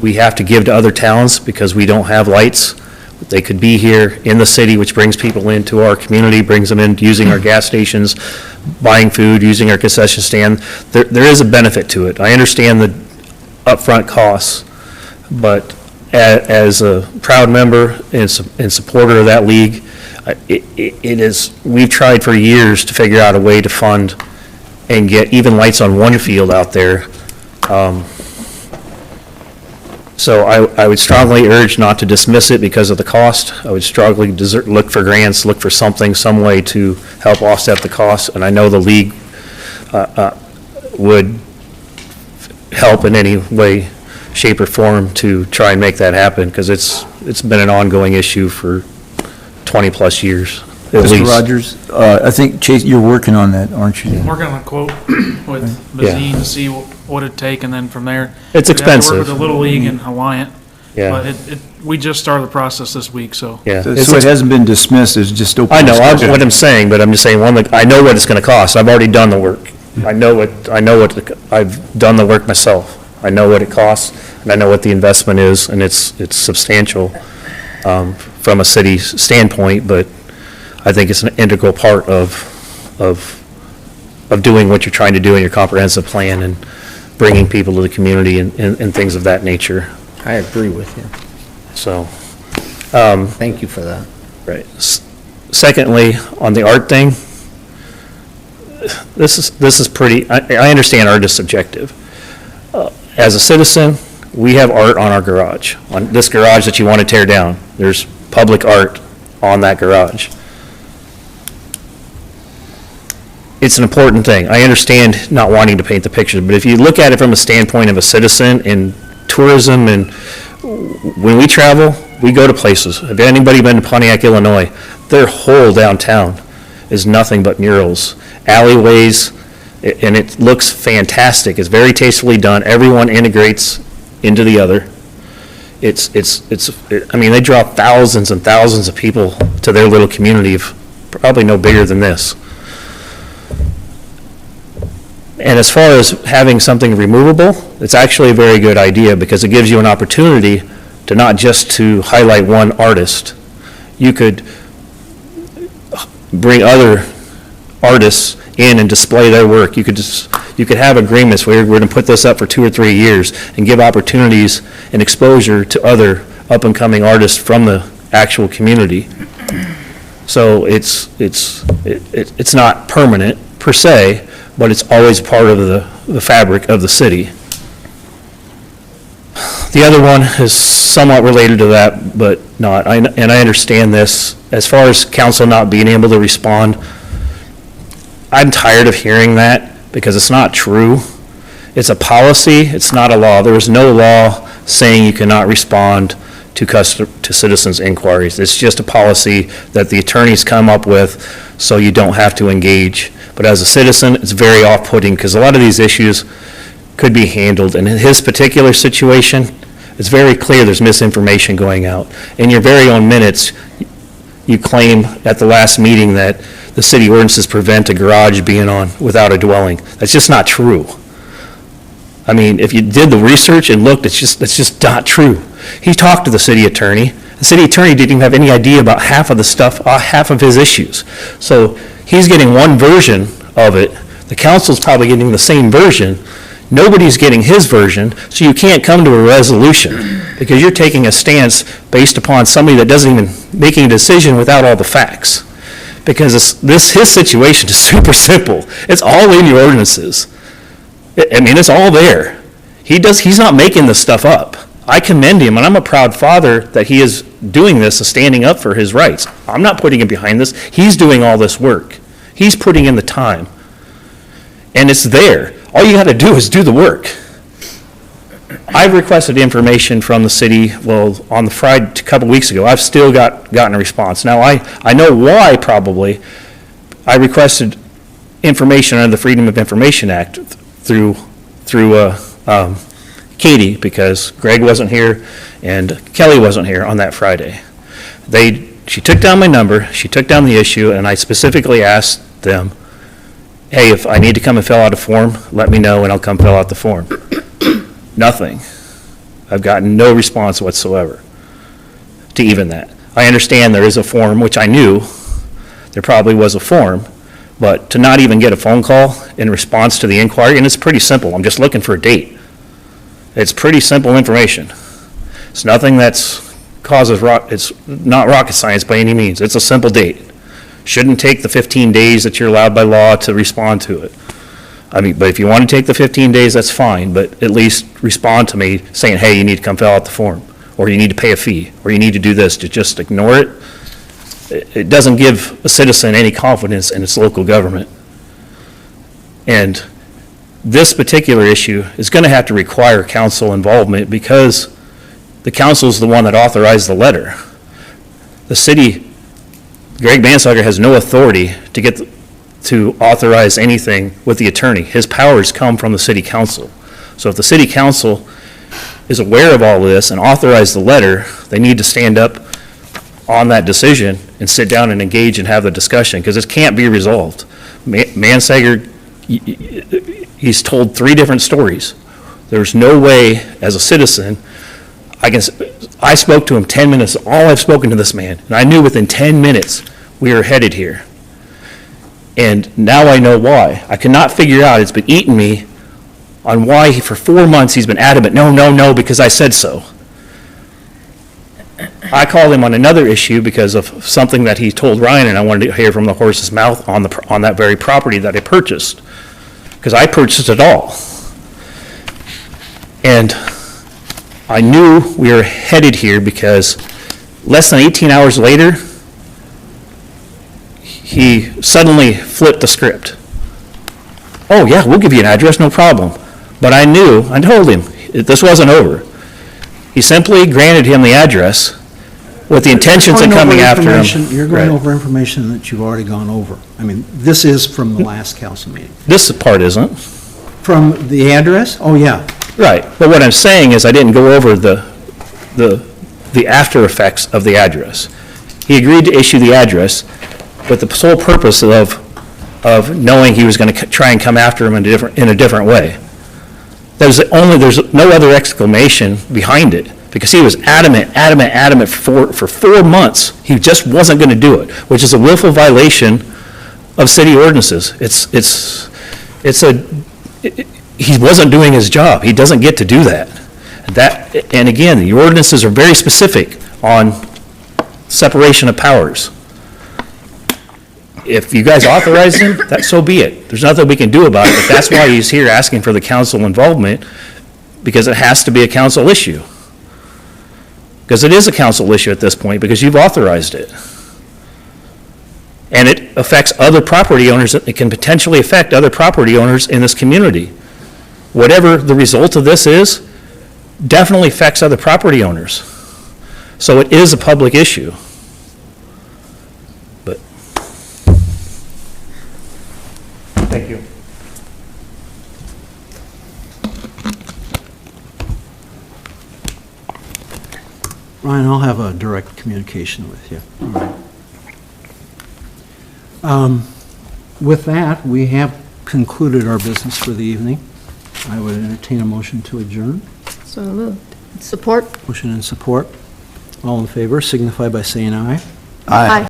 we have to give to other towns because we don't have lights. They could be here in the city, which brings people into our community, brings them in using our gas stations, buying food, using our concession stand. There is a benefit to it. I understand the upfront costs, but as a proud member and supporter of that league, we've tried for years to figure out a way to fund and get even lights on one field out there. So I would strongly urge not to dismiss it because of the cost. I would strongly look for grants, look for something, some way to help offset the cost. And I know the league would help in any way, shape, or form to try and make that happen because it's been an ongoing issue for 20-plus years, at least. Mr. Rogers, I think, Chase, you're working on that, aren't you? I'm working on a quote with Bazine to see what it'd take, and then from there. It's we'd have to expensive. work with the Little League and Alliant. Yeah. But we just started the process this week, so. Yeah. So it hasn't been dismissed, it's just open I know discussion. what I'm saying, but I'm just saying, I know what it's going to cost. I've already done the work. I've done the work myself. I know what it costs, and I know what the investment is, and it's substantial from a city standpoint, but I think it's an integral part of doing what you're trying to do in your comprehensive plan and bringing people to the community and things of that nature. I agree with you. So. Thank you for that. Right. Secondly, on the art thing, this is pretty, I understand art is subjective. As a citizen, we have art on our garage, on this garage that you want to tear down. There's public art on that garage. it's an important thing. I understand not wanting to paint the picture, but if you look at it from a standpoint of a citizen in tourism, and when we travel, we go to places. Have anybody been to Pontiac, Illinois? Their whole downtown is nothing but murals, alleyways, and it looks fantastic. It's very tastefully done. Everyone integrates into the other. I mean, they draw thousands and thousands of people to their little community, probably no bigger than this. And as far as having something removable, it's actually a very good idea because it gives you an opportunity to not just to highlight one artist. You could bring other artists in and display their work. You could have agreements where we're going to put this up for 2 or 3 years and give opportunities and exposure to other up-and-coming artists from the actual community. So it's not permanent per se, but it's always part of the fabric of the city. The other one is somewhat related to that, but not. And I understand this. As far as council not being able to respond, I'm tired of hearing that because it's not true. It's a policy, it's not a law. There is no law saying you cannot respond to citizens' inquiries. It's just a policy that the attorneys come up with so you don't have to engage. But as a citizen, it's very off-putting because a lot of these issues could be handled. And in his particular situation, it's very clear there's misinformation going out. In your very own minutes, you claim at the last meeting that the city ordinances prevent a garage being on without a dwelling. That's just not true. I mean, if you did the research and looked, it's just not true. He talked to the city attorney. The city attorney didn't even have any idea about half of the stuff, half of his issues. So he's getting one version of it. The council's probably getting the same version. Nobody's getting his version, so you can't come to a resolution because you're taking a stance based upon somebody that doesn't even making a decision without all the facts. Because his situation is super simple. It's all in your ordinances. I mean, it's all there. He's not making this stuff up. I commend him, and I'm a proud father that he is doing this and standing up for his rights. I'm not putting him behind this. He's doing all this work. He's putting in the time. And it's there. All you got to do is do the work. I've requested information from the city, well, on the Friday, a couple weeks ago. I've still gotten a response. Now, I know why probably. I requested information under the Freedom of Information Act through Katie, because Greg wasn't here and Kelly wasn't here on that Friday. She took down my number, she took down the issue, and I specifically asked them, hey, if I need to come and fill out a form, let me know and I'll come fill out the form. Nothing. I've gotten no response whatsoever to even that. I understand there is a form, which I knew there probably was a form, but to not even get a phone call in response to the inquiry, and it's pretty simple. I'm just looking for a date. It's pretty simple information. It's nothing that's it's not rocket science by any means. It's a simple date. Shouldn't take the 15 days that you're allowed by law to respond to it. I mean, but if you want to take the 15 days, that's fine, but at least respond to me saying, hey, you need to come fill out the form, or you need to pay a fee, or you need to do this. To just ignore it, it doesn't give a citizen any confidence in its local government. And this particular issue is going to have to require council involvement because the council is the one that authorized the letter. The city, Greg Mansager has no authority to authorize anything with the attorney. His powers come from the city council. So if the city council is aware of all this and authorize the letter, they need to stand up on that decision and sit down and engage and have the discussion, because it can't be resolved. Mansager, he's told 3 different stories. There's no way, as a citizen, I spoke to him 10 minutes, all I've spoken to this man, and I knew within 10 minutes we were headed here. And now I know why. I cannot figure out, it's been eating me on why for 4 months he's been adamant, no, because I said so. I called him on another issue because of something that he told Ryan, and I wanted to hear from the horse's mouth on that very property that I purchased, because I purchased it all. And I knew we were headed here because less than 18 hours later, he suddenly flipped the script. oh, yeah, we'll give you an address, no problem. But I told him, this wasn't over. He simply granted him the address with the intentions of coming after him. You're going Right. over information that you've already gone over. I mean, this is from the last council meeting. This part isn't. From the address? Oh, yeah. Right, but what I'm saying is I didn't go over the after effects of the address. He agreed to issue the address with the sole purpose of knowing he was going to try and come after him in a different way. There's no other exclamation behind it, because he was adamant for 4 months. He just wasn't going to do it, which is a willful violation of city ordinances. He wasn't doing his job. He doesn't get to do that. And again, the ordinances are very specific on separation of powers. If you guys authorize him, so be it. There's nothing we can do about it, but that's why he's here asking for the council involvement, because it has to be a council issue. Because it is a council issue at this point, because you've authorized it. And it affects other property owners, it can potentially affect other property owners in this community. Whatever the result of this is, definitely affects other property owners. So it is a public issue. But, thank you. Ryan, I'll have a direct communication with you. All right. With that, we have concluded our business for the evening. I would entertain a motion to adjourn. So moved. Support? Motion and support. All in favor signify by saying aye. Aye.